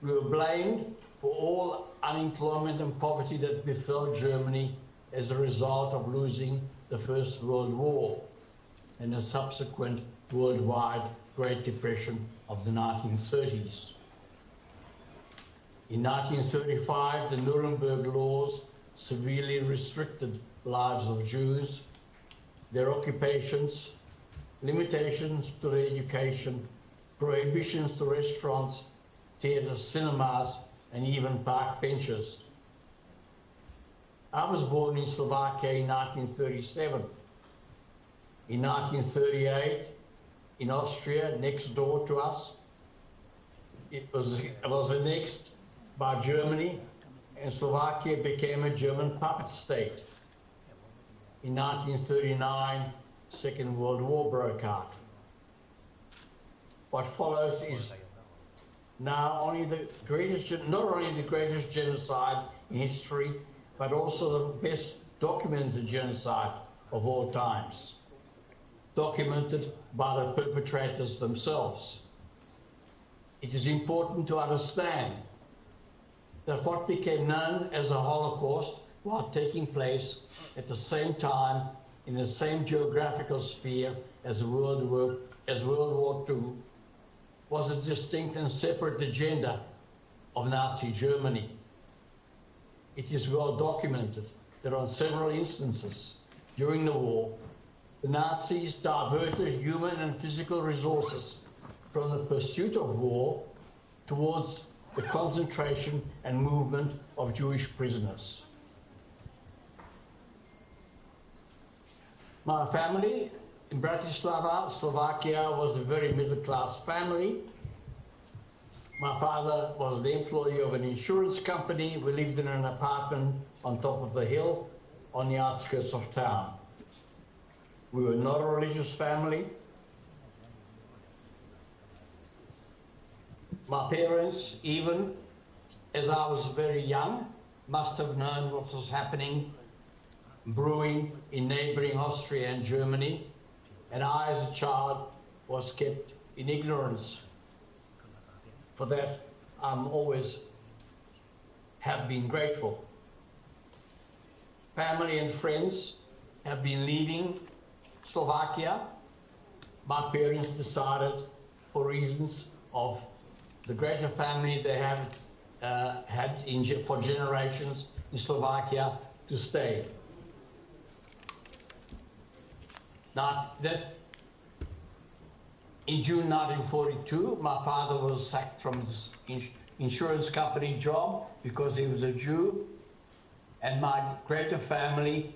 Speaker 8: we were blamed for all unemployment and poverty that befell Germany as a result of losing the First World War and the subsequent worldwide Great Depression of the 1930s. In 1935, the Nuremberg laws severely restricted the lives of Jews, their occupations, limitations to their education, prohibitions to restaurants, theaters, cinemas, and even park benches. I was born in Slovakia in 1937. In 1938, in Austria, next door to us, it was annexed by Germany, and Slovakia became a German puppet state. In 1939, Second World War broke out. What follows is now not only the greatest genocide in history, but also the best documented genocide of all times, documented by the perpetrators themselves. It is important to understand that what became known as the Holocaust, while taking place at the same time in the same geographical sphere as World War II, was a distinct and separate agenda of Nazi Germany. It is well documented that on several instances during the war, the Nazis diverted human and physical resources from the pursuit of war towards the concentration and movement of Jewish prisoners. My family in Bratislava, Slovakia, was a very middle-class family. My father was the employee of an insurance company. We lived in an apartment on top of the hill on the outskirts of town. We were not a religious family. My parents, even as I was very young, must have known what was happening, brewing in neighboring Austria and Germany, and I, as a child, was kept in ignorance. For that, I'm always have been grateful. Family and friends have been leaving Slovakia. My parents decided, for reasons of the greater family they have had for generations in Slovakia, to stay. Now, in June 1942, my father was sacked from his insurance company job because he was a Jew, and my greater family,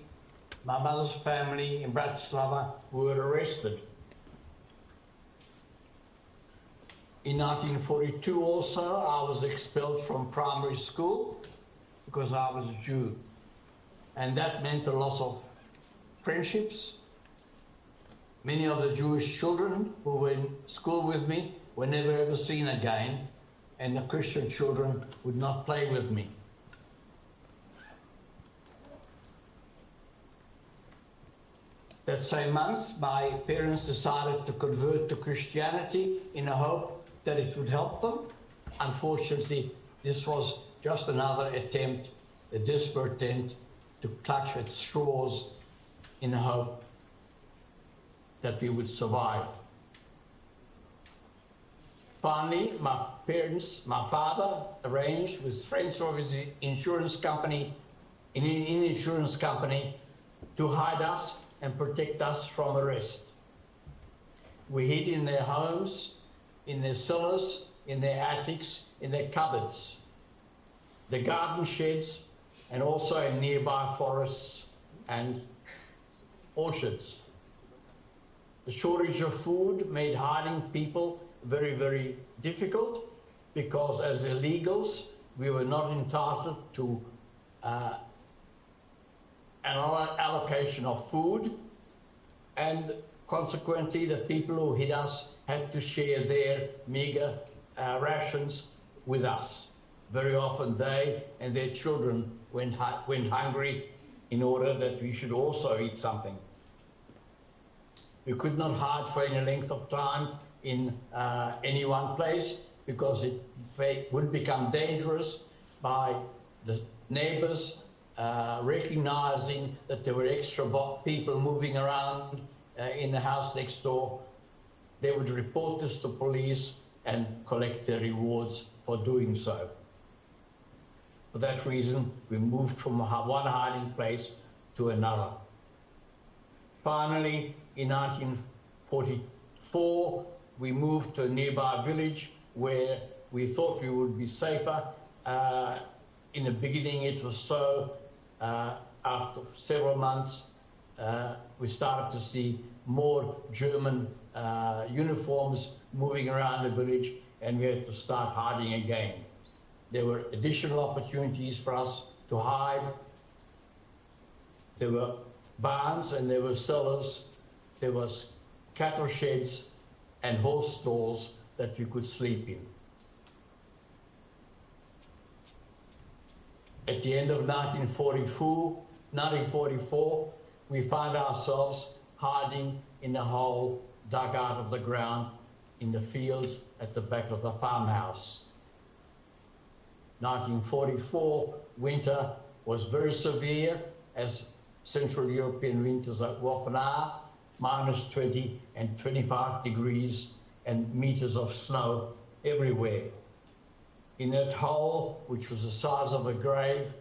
Speaker 8: my mother's family in Bratislava, were arrested. In 1942 also, I was expelled from primary school because I was a Jew, and that meant a loss of friendships. Many of the Jewish children who were in school with me were never ever seen again, and the Christian children would not play with me. That same month, my parents decided to convert to Christianity in the hope that it would help them. Unfortunately, this was just another attempt, a desperate attempt to clutch at straws in the hope that we would survive. Finally, my father arranged with friends of his insurance company, in an insurance company, to hide us and protect us from arrest. We hid in their homes, in their cellars, in their attics, in their cupboards, the garden sheds, and also in nearby forests and orchards. The shortage of food made hiding people very, very difficult because as illegals, we were not entitled to an allocation of food, and consequently the people who hid us had to share their meager rations with us. Very often they and their children went hungry in order that we should also eat something. We could not hide for any length of time in any one place because it would become dangerous by the neighbors recognizing that there were extra people moving around in the house next door. They would report this to police and collect their rewards for doing so. For that reason, we moved from one hiding place to another. Finally, in 1944, we moved to a nearby village where we thought we would be safer In the beginning, it was so. After several months, we started to see more German uniforms moving around the village, and we had to start hiding again. There were additional opportunities for us to hide. There were barns and there were cellars. There was cattle sheds and horse stalls that you could sleep in. At the end of 1944, we found ourselves hiding in a hole dug out of the ground in the fields at the back of the farmhouse. 1944 winter was very severe, as Central European winters often are, minus 20 and 25 degrees and meters of snow everywhere. In that hole, which was the size of a grave,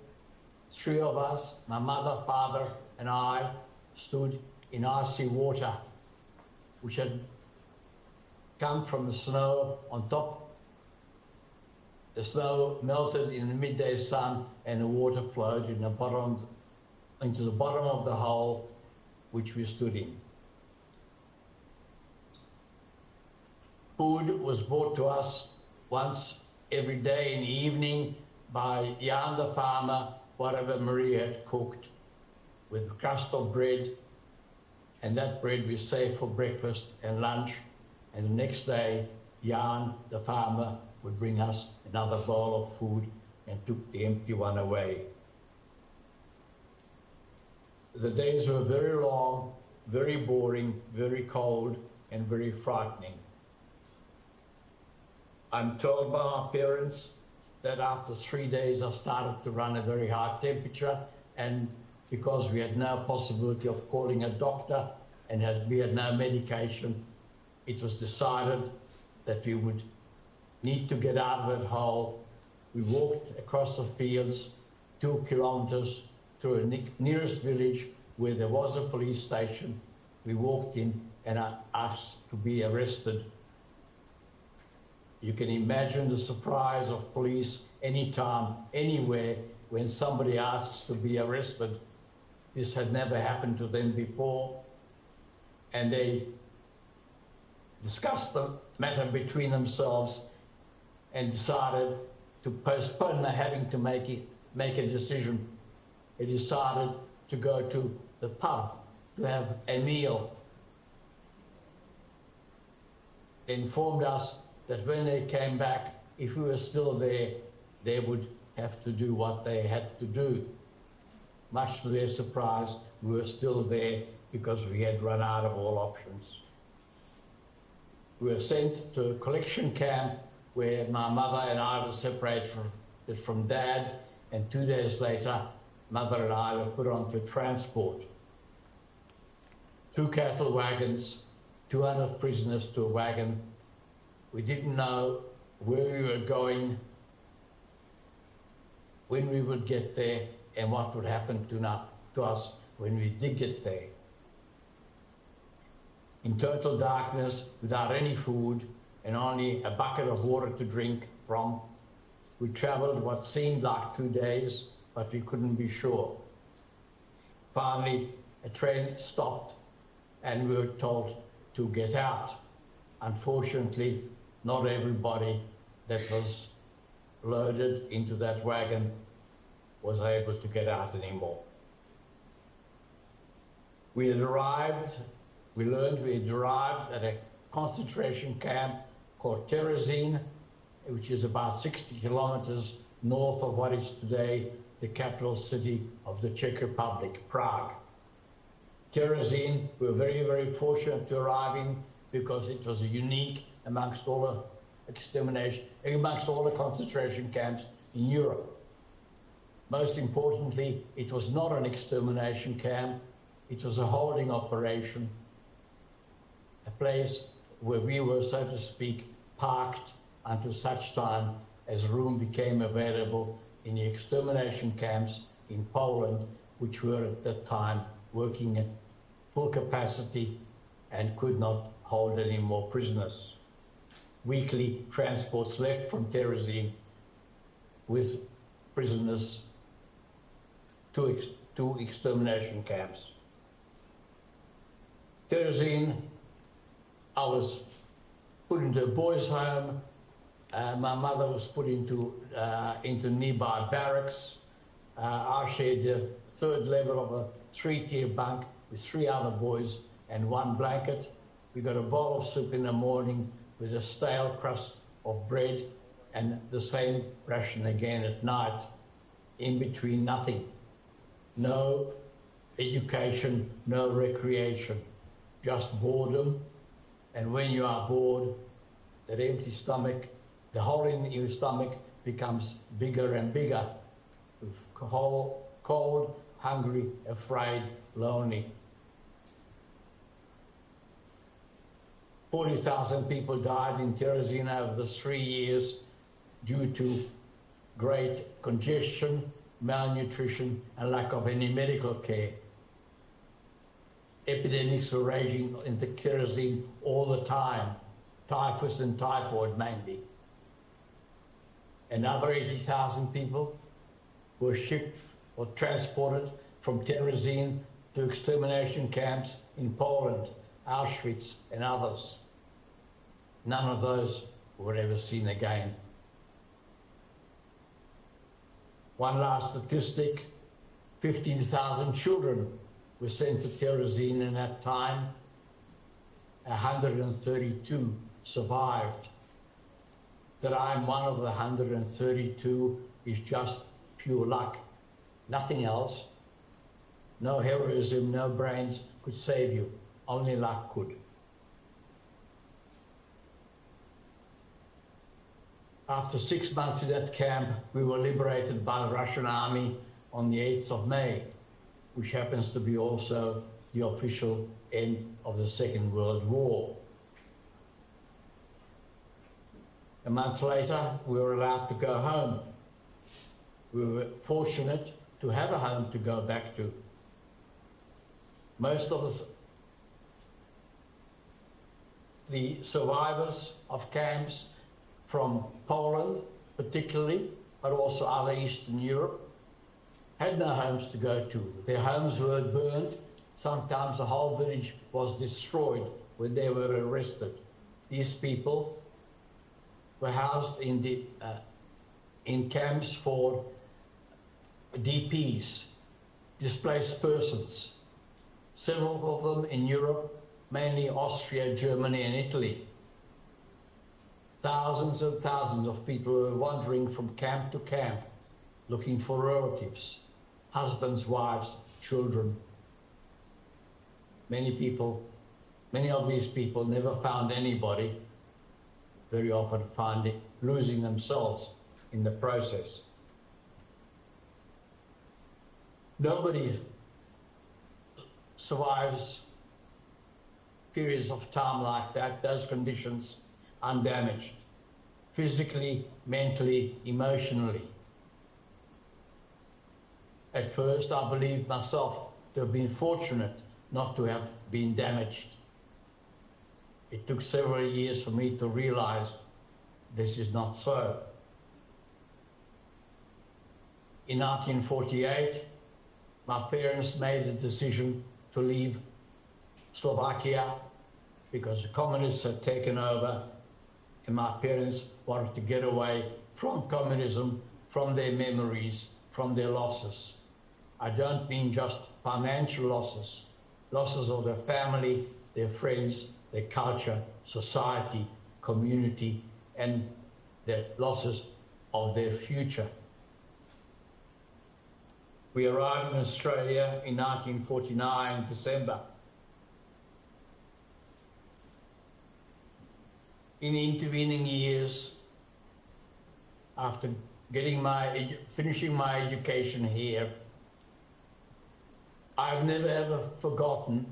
Speaker 8: 3 of us, my mother, father, and I, stood in icy water, which had come from the snow on top. The snow melted in the midday sun, and the water flowed into the bottom of the hole which we stood in. Food was brought to us once every day in the evening by Jan the farmer, whatever Marie had cooked, with a crust of bread, and that bread we saved for breakfast and lunch, and the next day Jan the farmer would bring us another bowl of food and took the empty one away. The days were very long, very boring, very cold, and very frightening. I'm told by my parents that after 3 days I started to run a very high temperature, and because we had no possibility of calling a doctor and we had no medication, it was decided that we would need to get out of that hole. We walked across the fields 2 kilometers to the nearest village where there was a police station. We walked in and I asked to be arrested. You can imagine the surprise of police anytime, anywhere, when somebody asks to be arrested. This had never happened to them before, and they discussed the matter between themselves and decided to postpone having to make a decision. They decided to go to the pub to have a meal. They informed us that when they came back, if we were still there, they would have to do what they had to do. Much to their surprise, we were still there because we had run out of all options. We were sent to a collection camp where my mother and I were separated from Dad, and 2 days later, Mother and I were put onto transport. 2 cattle wagons, 200 prisoners to a wagon. We didn't know where we were going, when we would get there, and what would happen to us when we did get there. In total darkness, without any food, and only a bucket of water to drink from, we traveled what seemed like 2 days, but we couldn't be sure. Finally, a train stopped, and we were told to get out. Unfortunately, not everybody that was loaded into that wagon was able to get out anymore. We learned we had arrived at a concentration camp called Terezin, which is about 60 kilometers north of what is today the capital city of the Czech Republic, Prague. Terezin, we were very, very fortunate to arrive in because it was unique amongst all the concentration camps in Europe. Most importantly, it was not an extermination camp, it was a holding operation, a place where we were, so to speak, parked until such time as room became available in the extermination camps in Poland, which were at that time working at full capacity and could not hold any more prisoners. Weekly transports left from Terezin with prisoners to extermination camps. Terezin, I was put into a boys' home. My mother was put into nearby barracks. I shared the third level of a 3-tier bunk with 3 other boys and 1 blanket. We got a bowl of soup in the morning with a stale crust of bread and the same ration again at night. In between, nothing. No education, no recreation, just boredom. And when you are bored, that empty stomach, the hole in your stomach becomes bigger and bigger. Cold, hungry, afraid, lonely. 40,000 people died in Terezin over the 3 years due to great congestion, malnutrition, and lack of any medical care. Epidemics were raging in the Terezin all the time, typhus and typhoid mainly. Another 80,000 people were shipped or transported from Terezin to extermination camps in Poland, Auschwitz, and others. None of those were ever seen again. One last statistic, 15,000 children were sent to Terezin in that time. 132 survived. That I'm one of the 132 is just pure luck. Nothing else. No heroism, no brains could save you. Only luck could. After 6 months in that camp, we were liberated by the Russian army on the 8th of May, which happens to be also the official end of the Second World War. A month later, we were allowed to go home. We were fortunate to have a home to go back to. Most of the survivors of camps from Poland, particularly, but also other Eastern Europe, had no homes to go to. Their homes were burned. Sometimes the whole village was destroyed when they were arrested. These people were housed in camps for DPs, displaced persons. Several of them in Europe, mainly Austria, Germany, and Italy. Thousands and thousands of people were wandering from camp to camp, looking for relatives, husbands, wives, children. Many of these people never found anybody, very often losing themselves in the process. Nobody survives periods of time like that, those conditions, undamaged, physically, mentally, emotionally. At first, I believed myself to have been fortunate not to have been damaged. It took several years for me to realize this is not so. In 1948, my parents made the decision to leave Slovakia because the communists had taken over, and my parents wanted to get away from communism, from their memories, from their losses. I don't mean just financial losses, losses of their family, their friends, their culture, society, community, and the losses of their future. We arrived in Australia in 1949, December. In the intervening years, after finishing my education here, I've never ever forgotten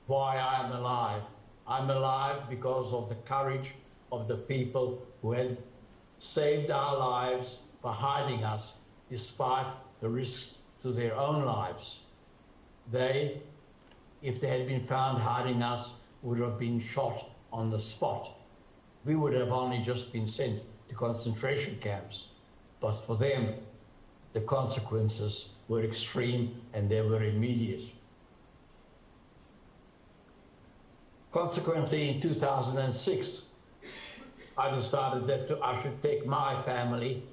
Speaker 8: why I'm alive. I'm alive because of the courage of the people who had saved our lives by hiding us despite the risks to their own lives. They, if they had been found hiding us, would have been shot on the spot. We would have only just been sent to concentration camps. but for them, the consequences were extreme and they were immediate. Consequently, in 2006, I decided that I should take my family,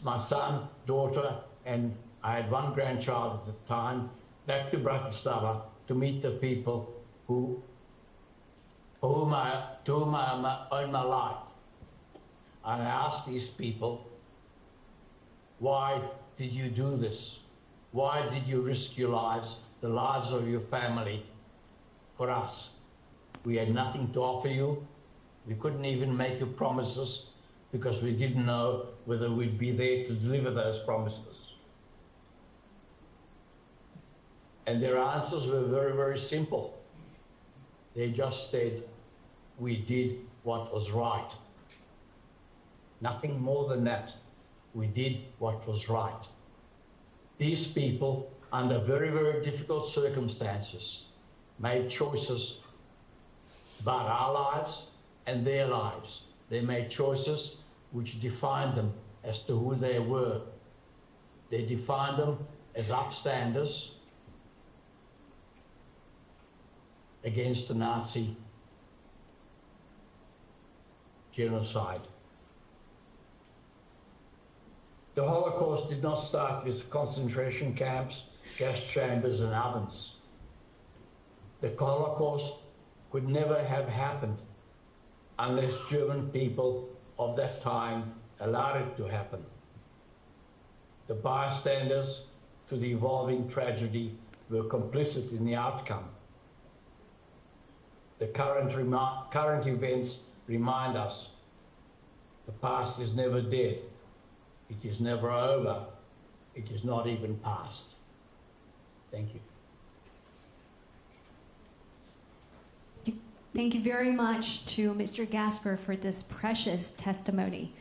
Speaker 8: my son, daughter, and I had one grandchild at the time, back to Bratislava to meet the people to whom I owe my life. And I asked these people, why did you do this? Why did you risk your lives, the lives of your family, for us? We had nothing to offer you. We couldn't even make you promises because we didn't know whether we'd be there to deliver those promises. And their answers were very, very simple. They just said, we did what was right. Nothing more than that. We did what was right. These people, under very, very difficult circumstances, made choices about our lives and their lives. They made choices which defined them as to who they were. They defined them as upstanders against the Nazi genocide. The Holocaust did not start with concentration camps, gas chambers, and ovens. The Holocaust could never have happened unless German people of that time allowed it to happen. The bystanders to the evolving tragedy were complicit in the outcome. The current events remind us the past is never dead. It is never over. It is not even past. Thank you.
Speaker 3: Thank you very much to Mr. Gasper for this precious testimony.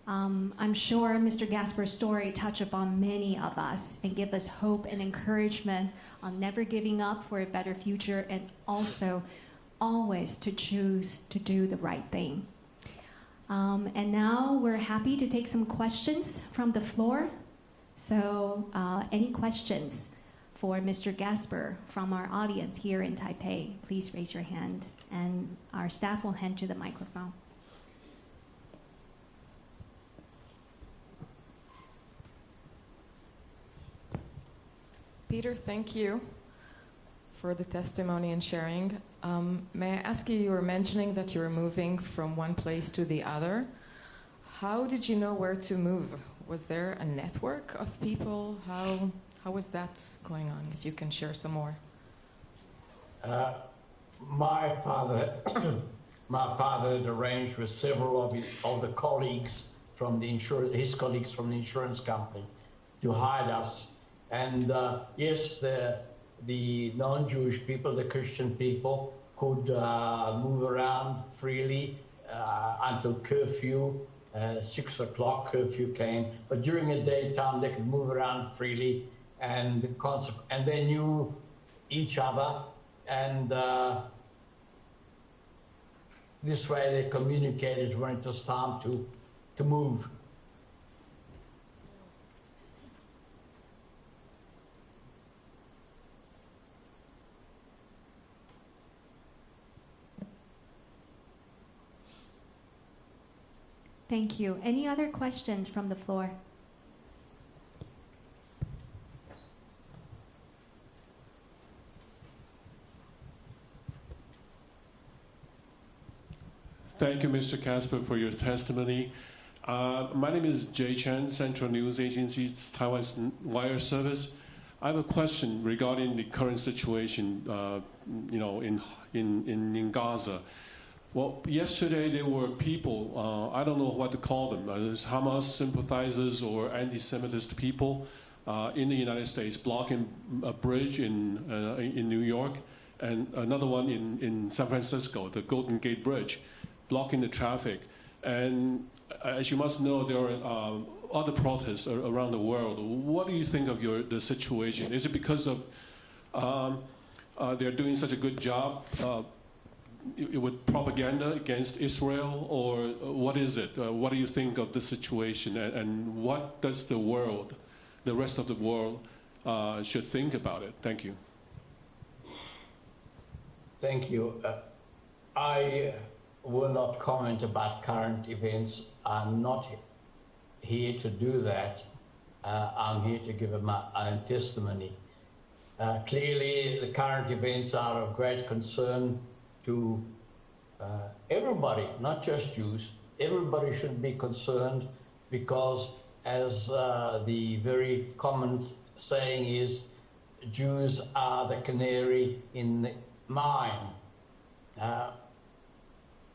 Speaker 3: I'm sure Mr. Gasper's story touched upon many of us and give us hope and encouragement on never giving up for a better future and also always to choose to do the right thing. And now we're happy to take some questions from the floor. So any questions for Mr. Gasper from our audience here in Taipei, please raise your hand and our staff will hand you the microphone.
Speaker 6: Peter, thank you for the testimony and sharing. May I ask you, you were mentioning that you were moving from one place to the other. How did you know where to move? Was there a network of people? How was that going on? If you can share some more.
Speaker 8: My father had arranged with several of the colleagues from the his colleagues from the insurance company to hide us. And yes, the non-Jewish people, the Christian people, could move around freely until curfew. 6 o'clock curfew came, but during the daytime they could move around freely, and they knew each other, and this way they communicated when it was time to move.
Speaker 3: Thank you. Any other questions from the floor?
Speaker 9: Thank you, Mr. Casper, for your testimony. My name is Jay Chen, Central News Agency's Taiwan's wire service. I have a question regarding the current situation, in Gaza. Well, yesterday there were people, I don't know what to call them, Hamas sympathizers or anti-Semitist people in the United States blocking a bridge in New York, and another one in San Francisco, the Golden Gate Bridge, blocking the traffic. And as you must know, there are other protests around the world. What do you think of the situation? Is it because of they're doing such a good job with propaganda against Israel, or what is it? What do you think of the situation, and what does the world, the rest of the world, should think about it? Thank you.
Speaker 8: Thank you. I will not comment about current events. I'm not here to do that. I'm here to give my own testimony. Clearly, the current events are of great concern to everybody, not just Jews. Everybody should be concerned because, as the very common saying is, Jews are the canary in the mine.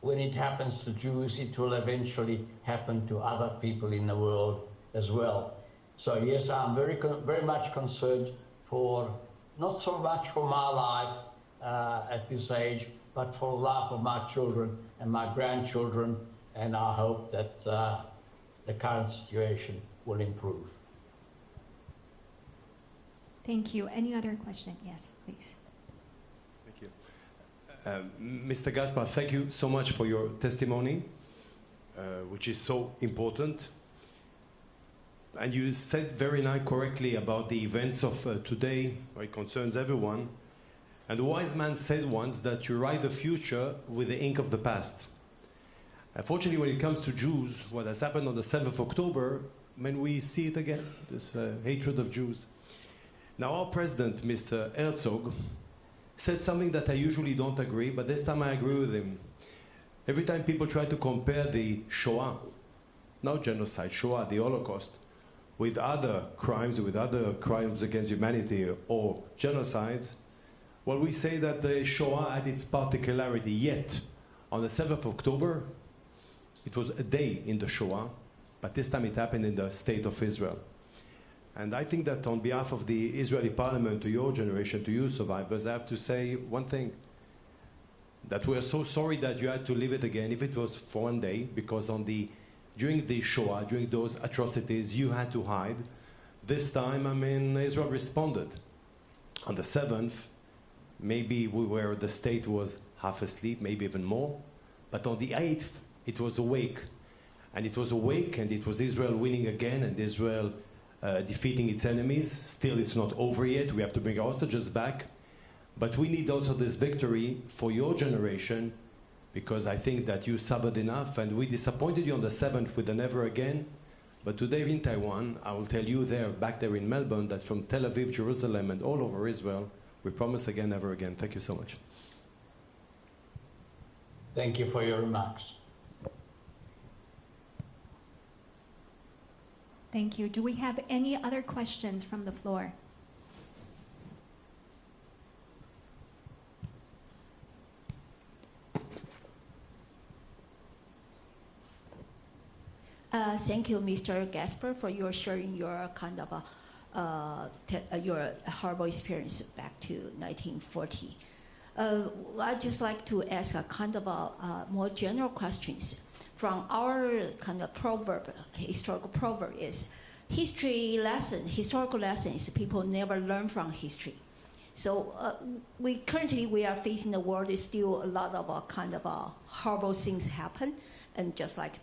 Speaker 8: When it happens to Jews, it will eventually happen to other people in the world as well. So yes, I'm very much concerned for, not so much for my life at this age, but for the life of my children and my grandchildren, and I hope that the current situation will improve.
Speaker 3: Thank you. Any other question? Yes, please.
Speaker 10: Thank you. Mr. Gaspar, thank you so much for your testimony, which is so important. And you said very correctly about the events of today, where it concerns everyone. And the wise man said once that you write the future with the ink of the past. Unfortunately, when it comes to Jews, what has happened on the 7th of October, when we see it again, this hatred of Jews. Now, our president, Mr. Herzog, said something that I usually don't agree, but this time I agree with him. Every time people try to compare the Shoah, not genocide, Shoah, the Holocaust, with other crimes against humanity or genocides, well, we say that the Shoah had its particularity, yet on the 7th of October, it was a day in the Shoah, but this time it happened in the state of Israel. And I think that on behalf of the Israeli parliament, to your generation, to you survivors, I have to say one thing, that we are so sorry that you had to live it again, if it was for one day, because during the Shoah, during those atrocities, you had to hide. This time, Israel responded. On the 7th, maybe the state was half asleep, maybe even more. But on the 8th, it was awake. And it was awake, and it was Israel winning again, and Israel defeating its enemies. Still, it's not over yet. We have to bring our hostages back. But we need also this victory for your generation, because I think that you suffered enough, and we disappointed you on the 7th with the never again. But today in Taiwan, I will tell you back there in Melbourne, that from Tel Aviv, Jerusalem, and all over Israel, we promise again, never again. Thank you so much.
Speaker 8: Thank you for your remarks.
Speaker 3: Thank you. Do we have any other questions from the floor?
Speaker 11: Thank you, Mr. Gaspar, for your sharing your your horrible experience back to 1940. I'd just like to ask a more general questions. From our historical proverb is, historical lessons, people never learn from history. So currently we are facing the world is still a lot of horrible things happen. And just like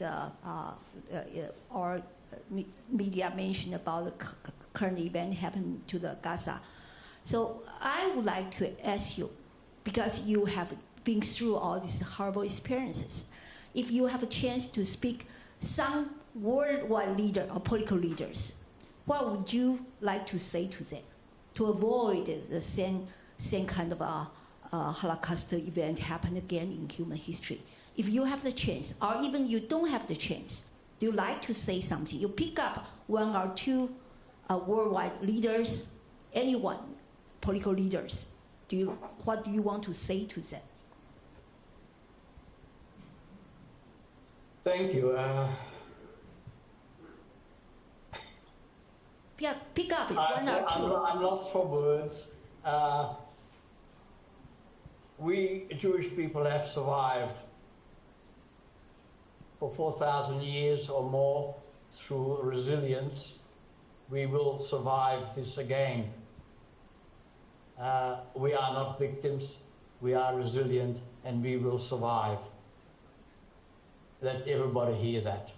Speaker 11: our media mentioned about the current event happened to the Gaza. So I would like to ask you, because you have been through all these horrible experiences, if you have a chance to speak some worldwide leader or political leaders, what would you like to say to them to avoid the same kind of Holocaust event happen again in human history? If you have the chance, or even you don't have the chance, do you like to say something? You pick up one or two worldwide leaders, anyone, political leaders. What do you want to say to them?
Speaker 8: Thank you.
Speaker 11: Yeah, pick up one or two.
Speaker 8: I'm lost for words. We Jewish people have survived for 4,000 years or more through resilience. We will survive this again. We are not victims, we are resilient, and we will survive. Let everybody hear that.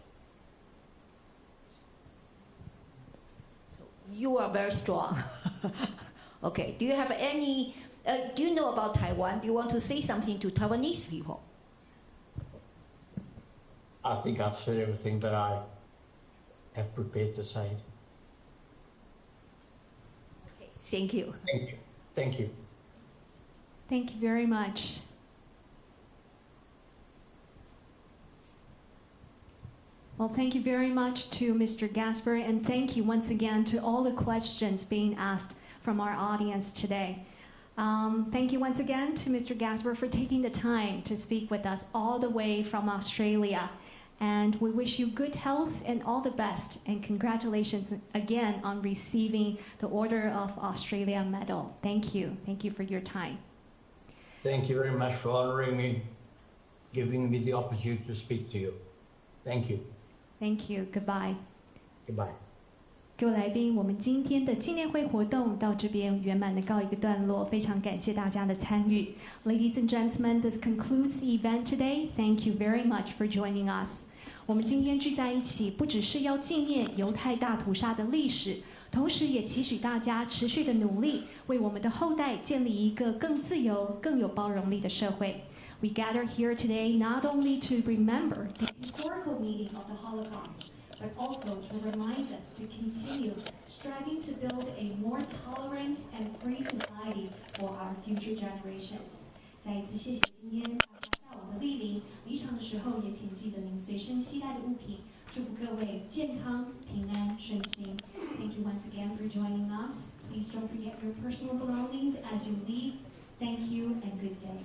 Speaker 11: So you are very strong. Okay, do you have any, do you know about Taiwan? Do you want to say something to Taiwanese people?
Speaker 8: I think I've said everything that I have prepared to say.
Speaker 11: Okay, thank you.
Speaker 8: Thank you. Thank you.
Speaker 3: Thank you very much. Well, thank you very much to Mr. Gasper, and thank you once again to all the questions being asked from our audience today. Thank you once again to Mr. Gasper for taking the time to speak with us all the way from Australia. And we wish you good health and all the best, and congratulations again on receiving the Order of Australia Medal. Thank you. Thank you for your time.
Speaker 8: Thank you very much for honoring me, giving me the opportunity to speak to you. Thank you.
Speaker 3: Thank you. Goodbye.
Speaker 8: Goodbye.
Speaker 3: 各位来宾，我们今天的纪念会活动到这边圆满的告一个段落，非常感谢大家的参与。Ladies and gentlemen, this concludes the event today. Thank you very much for joining us. 我们今天聚在一起，不只是要纪念犹太大屠杀的历史，同时也期许大家持续的努力，为我们的后代建立一个更自由、更有包容力的社会。We gather here today not only to remember the historical meaning of the Holocaust, but also to remind us to continue striving to build a more tolerant and free society for our future generations. 再一次谢谢今天大家在我们的莅临，离场的时候也请记得您随身携带的物品。祝福各位健康、平安、顺心。Thank you once again for joining us. Please don't forget your personal belongings as you leave. Thank you and good day.